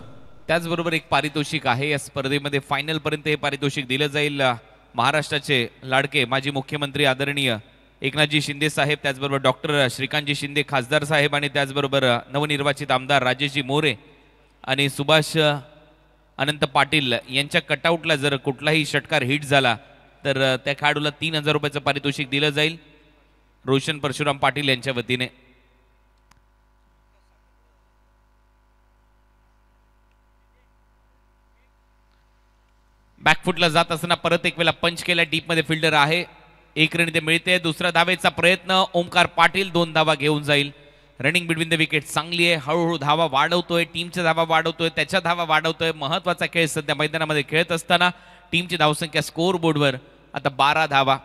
त्याचबरोबर एक पारितोषिक आहे या स्पर्धेमध्ये फायनल पर्यंत हे पारितोषिक दिलं जाईल. महाराष्ट्राचे लाडके माजी मुख्यमंत्री आदरणीय एकनाथजी शिंदे साहेब, त्याचबरोबर डॉक्टर श्रीकांतजी शिंदे खासदार साहेब आणि त्याचबरोबर नवनिर्वाचित आमदार राजेशजी मोरे आणि सुभाष अनंत पाटील यांच्या कटआउटला जर कुठलाही षटकार हिट झाला तर त्या खेळाडूला 3000 रुपयाचं पारितोषिक दिलं जाईल रोशन परशुराम पाटील यांच्या वतीने. बॅकफुटला जात असताना परत एक वेळा पंच केला, डीप मध्ये फिल्डर आहे, एक रन इथे मिळते. दुसरा धावेचा प्रयत्न, ओमकार पाटील 2 धावा घेऊन जाईल. रनिंग बिटवीन द विकेट चांगली आहे, हळूहळू धावा वाढवतोय, टीमच्या धावा वाढवतोय, त्याच्या धावा वाढवतोय. महत्वाचा खेळ सध्या मैदानामध्ये खेळत असताना टीमची धावसंख्या स्कोर बोर्डवर आता 12 धावा.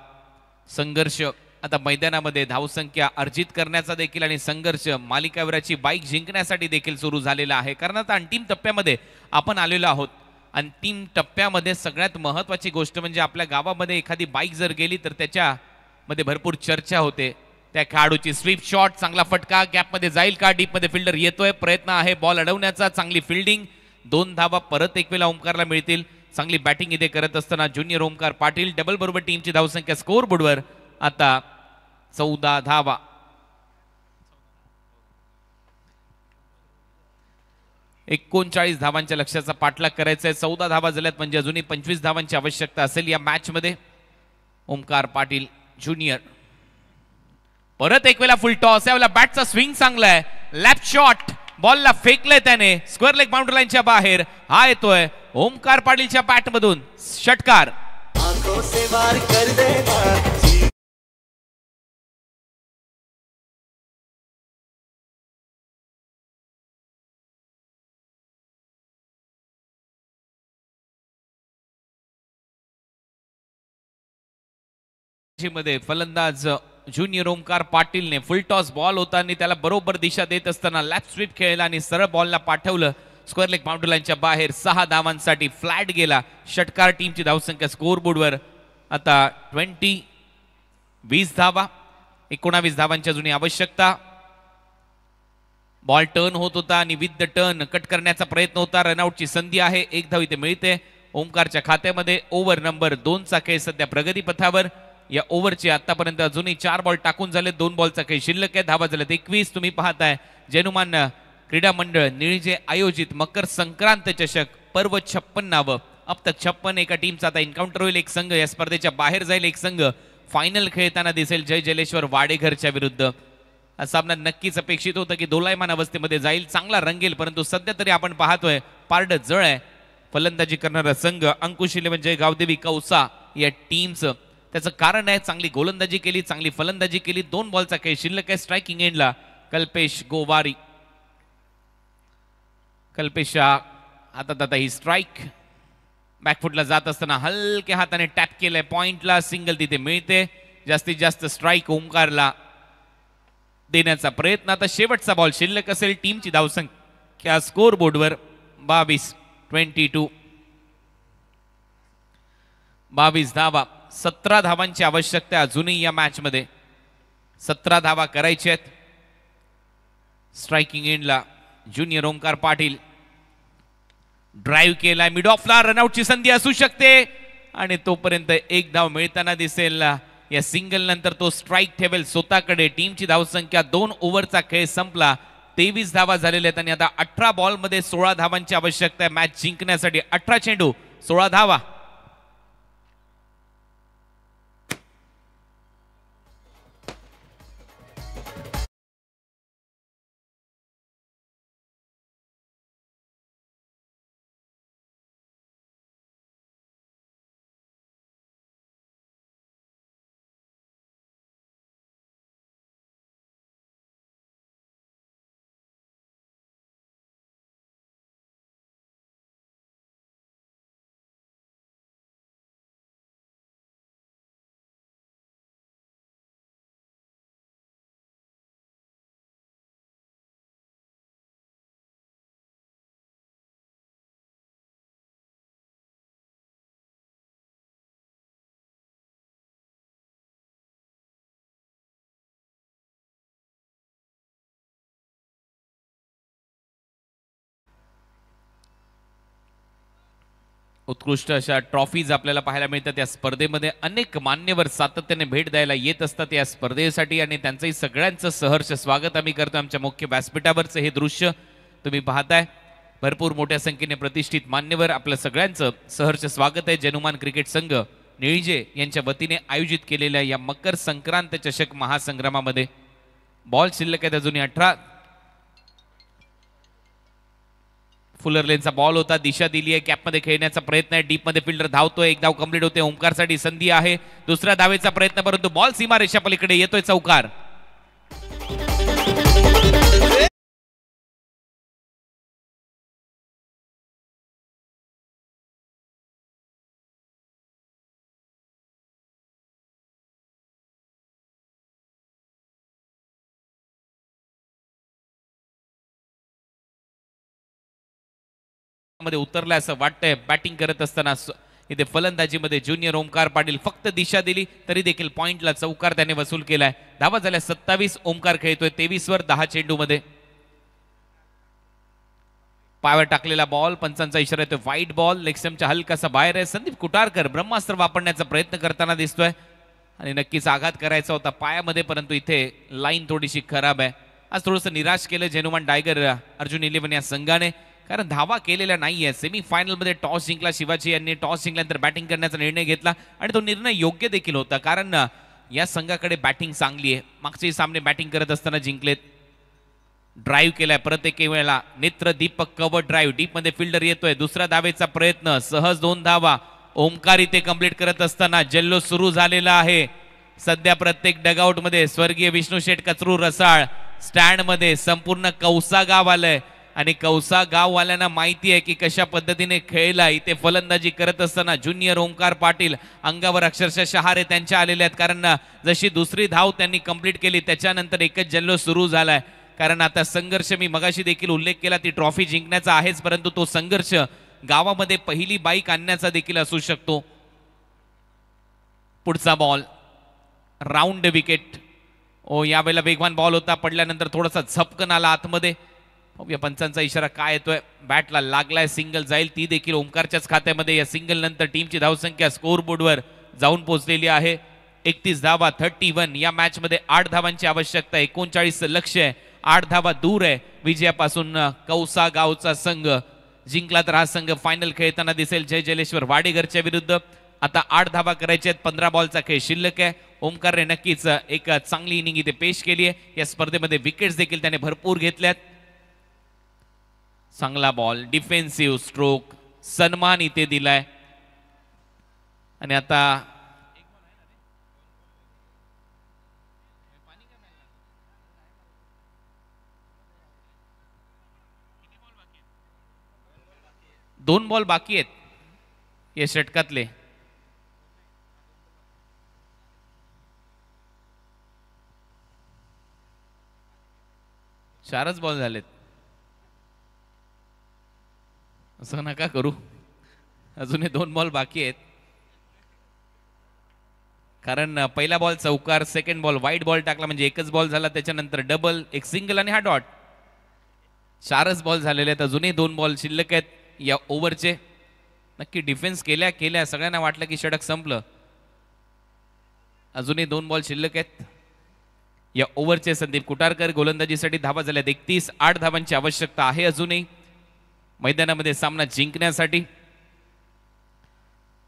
संघर्ष आता मैदानामध्ये धावसंख्या अर्जित करण्याचा देखील आणि संघर्ष मालिकावीराची बाईक जिंकण्यासाठी देखील सुरू झालेला आहे. कारण आता अंतिम टप्प्यामध्ये आपण आलेलो आहोत. अंतिम टप्प्यामध्ये सगळ्यात महत्वाची गोष्ट म्हणजे आपल्या गावामध्ये एखादी बाईक जर गेली तर त्याच्यामध्ये भरपूर चर्चा होते. त्या खेळाडूची स्वीप शॉट, चांगला फटका, गॅपमध्ये जाईल का, डीपमध्ये फिल्डर येतोय, प्रयत्न आहे बॉल अडवण्याचा, चांगली फिल्डिंग, 2 धावा परत एक वेळा ओमकारला मिळतील. चांगली बॅटिंग इथे करत असताना ज्युनियर ओमकार पाटील डबल बरोबर टीमची धावसंख्या स्कोर बोर्डवर आता 14 धावा. एकोणचाळीस धावांच्या लक्ष्याचा पाठलाग करायचा आहे. 14 धावा झाल्यात म्हणजे अजूनही 25 धावांची आवश्यकता असेल या मॅच मध्ये. ओमकार पाटील ज्युनियर परत एक वेळा फुल टॉस, यावेळेला बॅटचा स्विंग चांगला आहे, लेफ्ट शॉट, बॉलला फेकलंय त्याने स्क्वेअर लेग बाउंड्री लाईनच्या बाहेर. हा येतोय ओमकार पाटीलच्या बॅट मधून षटकार. मध्ये फलंदाज ज्युनियर ओमकार पाटीलने फुल टॉस बॉल होताना त्याला बरोबर दिशा देत असताना लेफ्ट स्वीप खेळला आणि सरळ बॉलला पाठवलं स्क्वेअर लेग बाउंड्री लाईनच्या बाहेर. 6 धावांसाठी फ्लॅट गेला षटकार. टीमची धावसंख्या स्कोर बोर्डवर आता 20 धावा, 19 धावांची अजूनही आवश्यकता. बॉल टर्न होत होता आणि विथ द टर्न कट करण्याचा प्रयत्न होता. रनआउटची संधी आहे, 1 धाव इथे मिळते ओमकारच्या खात्यामध्ये. ओव्हर नंबर 2 चा खेळ सध्या प्रगती पथावर. या ओव्हरचे आतापर्यंत अजूनही 4 बॉल टाकून झाले, 2 बॉलचा खेळ शिल्लक आहे. धावा झाल्यात 21. तुम्ही पाहताय जैनुमान क्रीडा मंडळ निळजे आयोजित मकर संक्रांत चषक पर्व 56. अब तक 56. एका टीमचा आता एन्काउंटर होईल. एक संघ या स्पर्धेच्या बाहेर जाईल, एक संघ फायनल खेळताना दिसेल जय जलेश्वर वाडेघरच्या विरुद्ध. हा सामना नक्कीच अपेक्षित होतं की दोलायमान अवस्थेमध्ये जाईल, चांगला रंगेल, परंतु सध्या तरी आपण पाहतोय पारड जळ आहे. फलंदाजी करणारा संघ अंकुश 11 जय गावदेवी कौसा या टीमचं. त्याचं कारण आहे चांगली गोलंदाजी केली, चांगली फलंदाजी केली. 2 बॉलचा खेळ शिल्लक आहे. स्ट्रायकिंग एंडला कल्पेश गोवारी. कल्पेश हातात आता ही स्ट्राईक. बॅकफुटला जात असताना हलक्या हाताने टॅप केलंय, पॉइंटला सिंगल तिथे मिळते. जास्तीत जास्त स्ट्राईक ओमकारला देण्याचा प्रयत्न. आता शेवटचा बॉल शिल्लक असेल. टीमची धावसंख्या स्कोर बोर्डवर 22 धावा. 17 धावांची आवश्यकता अजूनही या मॅच मध्ये. 17 धावा करायच्या आहेत. स्ट्रायकिंग एंडला ज्युनियर ओमकार पाटील. ड्राईव्ह केलाय मिड ऑफला, रनआउटची संधी असू शकते आणि तोपर्यंत 1 धाव मिळताना दिसेल. या सिंगल नंतर तो स्ट्राईक ठेवेल स्वतःकडे. टीमची धावसंख्या 2 ओव्हरचा खेळ संपला. 23 धावा झालेल्या आहेत आणि आता 18 बॉल मध्ये 16 धावांची आवश्यकता आहे मॅच जिंकण्यासाठी. 18 चेंडू 16 धावा. उत्कृष्ट अशा ट्रॉफीज आपल्याला पाहायला मिळतात या स्पर्धेमध्ये. अनेक मान्यवर सातत्याने भेट द्यायला येत असतात या स्पर्धेसाठी आणि त्यांचंही सगळ्यांचं सहर्ष स्वागत आम्ही करतो. आमच्या मुख्य व्यासपीठावरचं हे दृश्य तुम्ही पाहताय. भरपूर मोठ्या संख्येने प्रतिष्ठित मान्यवर आपलं सगळ्यांचं सहर्ष स्वागत आहे. जनुमान क्रिकेट संघ निळजे यांच्या वतीने आयोजित केलेल्या या मकर संक्रांत चषक महासंग्रामामध्ये बॉल शिल्लक आहेत अजूनही 18. फुलर लेनचा बॉल होता, दिशा दिली आहे, कॅपमध्ये खेळण्याचा प्रयत्न आहे, डीप मध्ये फिल्डर धावतोय, एक धाव कंप्लीट होते. ओमकारसाठी संधी आहे, दुसऱ्या धावेचा प्रयत्न, परंतु बॉल सीमारेषा पलीकडे येतोय. चौकार. मध्ये उतरलाय असं वाटतंय. बॅटिंग करत असताना इथे फलंदाजीमध्ये ज्युनियर ओमकार पाटील फक्त दिशा दिली तरी देखील पॉइंटला चौकार त्याने वसूल केलाय. धावा झाल्या 27. ओमकार खेळतोय 23 वर 10 चेंडूमध्ये. पायावर टाकलेला बॉल, पंचांचा इशारा येतोय व्हाईट बॉल. लेगस्टम्पच्या हलकासा बाहेर आहे. संदीप कुटारकर ब्रह्मास्त्र वापरण्याचा प्रयत्न करताना दिसतोय आणि नक्कीच आघात करायचा होता पायामध्ये, परंतु इथे लाईन थोडीशी खराब आहे. आज थोडंसं निराश केलं जेनुमान टायगर अर्जुन 11 या संघाने, कारण धावा केलेल्या नाहीये. सेमीफायनल मध्ये टॉस जिंकला शिवाजी यांनी. टॉस जिंकल्यानंतर बॅटिंग करण्याचा निर्णय घेतला आणि तो निर्णय योग्य देखील होता, कारण या संघाकडे बॅटिंग चांगली आहे. मागचे सामने बॅटिंग करत असताना जिंकलेत. ड्राईव्ह केलाय परत एक वेळेला. नेत्र दीपक कव्हर ड्राईव्ह, डीप मध्ये फिल्डर येतोय. दुसऱ्या धावेचा प्रयत्न, सहज 2 धावा. ओमकार इथे कंप्लीट करत असताना जल्लोष सुरू झालेला आहे. सध्या प्रत्येक डगआउट मध्ये स्वर्गीय विष्णू शेठ कचरू रसाळ, स्टँड मध्ये संपूर्ण कौसा गाव आलंय आणि कौसा गाववाल्यांना माहिती आहे की कशा पद्धतीने खेळला. इथे फलंदाजी करत असताना ज्युनियर ओमकार पाटील अंगावर अक्षरशः शहारे त्यांच्या आलेले आहेत, कारण जशी दुसरी धाव त्यांनी कंप्लीट केली त्याच्यानंतर एकच जल्लोष सुरू झालाय. कारण आता संघर्ष, मी मगाशी देखील उल्लेख केला, ती ट्रॉफी जिंकण्याचा आहेच, परंतु तो संघर्ष गावामध्ये पहिली बाईक आणण्याचा देखील असू शकतो. पुढचा बॉल राऊंड विकेट. यावेळेला वेगवान बॉल होता, पडल्यानंतर थोडासा झपकन आला आतमध्ये. या पंचांचा इशारा काय येतोय? बॅटला लागलाय, सिंगल जाईल, ती देखील ओमकारच्याच खात्यामध्ये. या सिंगल नंतर टीमची धावसंख्या स्कोर बोर्डवर जाऊन पोहोचलेली आहे 31 धावा 31. या मॅच मध्ये 8 धावांची आवश्यकता, 39 लक्ष्य आहे, 8 धावा दूर आहे विजयापासून. कौसा गावचा संघ जिंकला तर हा संघ फायनल खेळताना दिसेल जय जलेश्वर वाडेघरच्या विरुद्ध. आता 8 धावा करायच्या आहेत, 15 बॉलचा खेळ शिल्लक आहे. ओमकारने नक्कीच एक चांगली इनिंग इथे पेश केली आहे. या स्पर्धेमध्ये विकेट्स देखील त्याने भरपूर घेतल्यात. चांगला बॉल, डिफेन्सिव्ह स्ट्रोक, सन्मान इथे दिलाय. आणि आता दोन बॉल बाकी आहेत या षटकातले. चारच बॉल झालेत. असं नका करू, अजूनही 2 बॉल बाकी आहेत. कारण पहिला बॉल चौकार, सेकंड बॉल व्हाईट बॉल टाकला म्हणजे एकच बॉल झाला, त्याच्यानंतर डबल, एक सिंगल आणि हा डॉट. 4च बॉल झालेले आहेत, अजूनही 2 बॉल शिल्लक आहेत या ओव्हरचे. नक्की डिफेन्स केल्या सगळ्यांना वाटलं की षटक संपलं. अजूनही 2 बॉल शिल्लक आहेत या ओव्हरचे. संदीप कुटारकर गोलंदाजीसाठी धावा झाल्यात 31. 8 धावांची आवश्यकता आहे अजूनही मैदानामध्ये सामना जिंकण्यासाठी.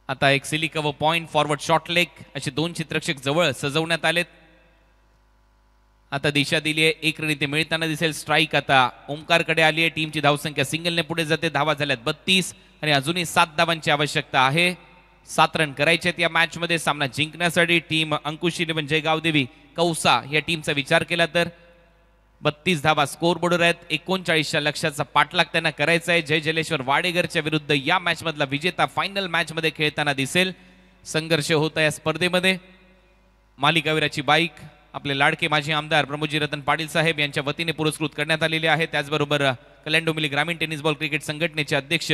आता एक silly cover point, forward short leg असे 2 चित्रक्षक जवळ सजवण्यात आलेत. आता दिशा दिली आहे, 1 रन इथे मिळताना दिसेल. स्ट्राईक आता ओमकारकडे आली आहे. टीमची धावसंख्या सिंगलने पुढे जाते. धावा झाल्यात 32 आणि अजूनही 7 धावांची आवश्यकता आहे. 7 रन करायचे आहेत या मॅच मध्ये सामना जिंकण्यासाठी. टीम अंकुश 11 जयगाव देवी कौसा या टीमचा विचार केला तर 32 धावा स्कोर बोर्डवर आहेत. 39च्या लक्ष्याचा पाठलाग त्यांना करायचा आहे. जय जलेश्वर वाडेघरच्या विरुद्ध या मॅच मधला विजेता फायनल मॅच मध्ये खेळताना दिसेल. संघर्ष होता या स्पर्धेमध्ये. मालिकावीराची बाईक आपले लाडके माजी आमदार प्रमोदजी रतन पाटील साहेब यांच्या वतीने पुरस्कृत करण्यात आलेले आहे. त्याचबरोबर कल्याण डोंबिवली ग्रामीण टेनिस बॉल क्रिकेट संघटनेचे अध्यक्ष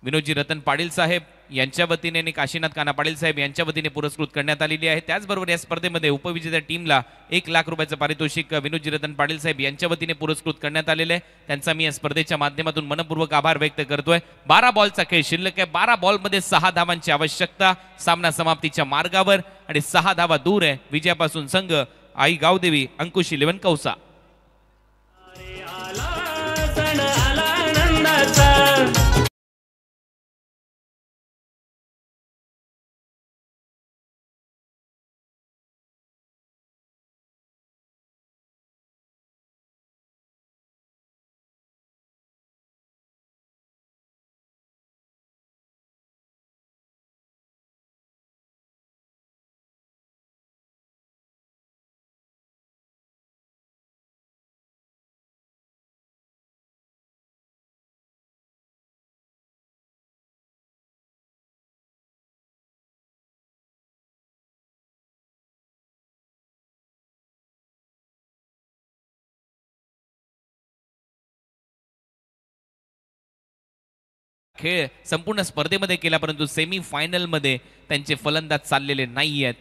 विनोदजी रतन पाटील साहेब यांच्या वतीने आणि काशीनाथ काना पाटील साहेब यांच्या वतीने पुरस्कृत करण्यात आलेली आहे। त्याचबरोबर या स्पर्धेमध्ये उपविजेत्या टीमला 1 लाख रुपयाचं पारितोषिक विनोदजी रतन पाटील साहेब यांच्या वतीने पुरस्कृत करण्यात आलेले आहे। त्यांचा मी या स्पर्धेच्या माध्यमातून मनपूर्वक आभार व्यक्त करतोय। 12 बॉलचा खेळ शिल्लक आहे। 12 बॉलमध्ये 6 धावांची आवश्यकता, सामना समाप्तीच्या मार्गावर आणि 6 धावा दूर आहे विजयापासून संघ आई गावदेवी अंकुश 11 कौसा। खेळ संपूर्ण स्पर्धेमध्ये केला, परंतु सेमी फायनल मध्ये त्यांचे फलंदाज चाललेले नाही आहेत।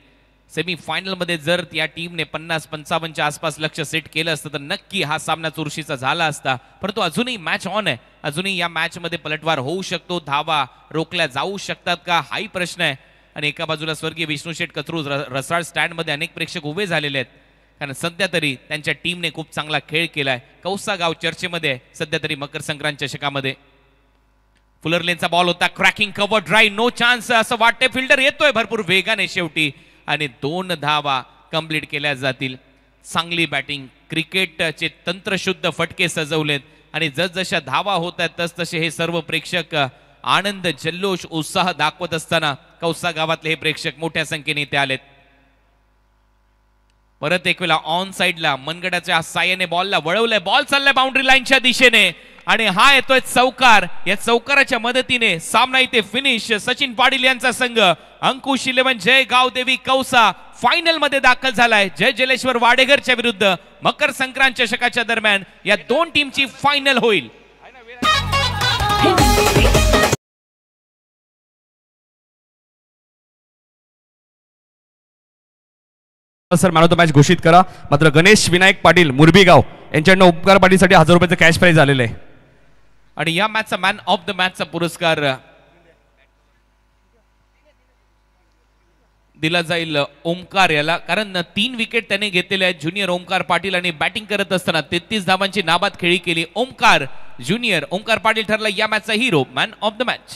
सेमी फायनल मध्ये जर या टीमने 50-55च्या आसपास लक्ष सेट केलं असतं तर नक्की हा सामना चुरशीचा झाला असता, परंतु अजूनही मॅच ऑन आहे। अजूनही या मॅच मध्ये पलटवार होऊ शकतो, धावा रोखल्या जाऊ शकतात का हाही प्रश्न आहे। आणि एका बाजूला स्वर्गीय विष्णू शेठ कचरू रसाळ स्टँड मध्ये अनेक प्रेक्षक उभे झालेले आहेत, कारण सध्या तरी त्यांच्या टीमने खूप चांगला खेळ केलाय। कौसा गाव चर्चेमध्ये आहे सध्या तरी मकर संक्रांत चषकामध्ये। फुलर लेनचा बॉल होता, cracking cover drive, no chance असं वाटते। फिल्डर येतोय भरपूर वेगाने शेवटी आणि 2 धावा कंप्लीट केल्या जातील। चांगली बॅटिंग, क्रिकेटचे तंत्रशुद्ध फटके सजवलेत आणि जसजशा धावा होत आहेत तसतसे हे सर्व प्रेक्षक आनंद जल्लोष उत्साह दाखवत असताना कौसा गावातले हे प्रेक्षक मोठ्या संख्येने इथे आलेत। परत एक वेळा ऑन साइडला मनगडाच्या साह्याने बॉलला वळवलंय, बॉल चाललाय बाउंड्री लाईनच्या दिशेने आणि हा येतोय चौकार। या चौकाराच्या मदतीने सामना इथे फिनिश। सचिन पाटील यांचा संघ अंकुश 11 जय गावदेवी कौसा फायनल मध्ये दाखल झालाय। जय जलेश्वर वाडेघरच्या विरुद्ध मकर संक्रांत चषकाच्या दरम्यान या 2 टीमची फायनल होईल। Sir man of the match घोषित करा। मात्र गणेश विनायक पाटील मुरबीगाव यांच्याकडनं उपकार पाटीलसाठी 1000 रुपयाचं कॅश प्राइज आलेलं आहे आणि या मॅचचा मॅन ऑफ द मॅचचा पुरस्कार दिला जाईल ओमकार याला, कारण 3 विकेट त्याने घेतलेले आहेत ज्युनियर ओमकार पाटील आणि बॅटिंग करत असताना 33 धावांची नाबाद खेळी केली। ओमकार ज्युनियर ओमकार पाटील ठरला या मॅचचा hero, man of the match.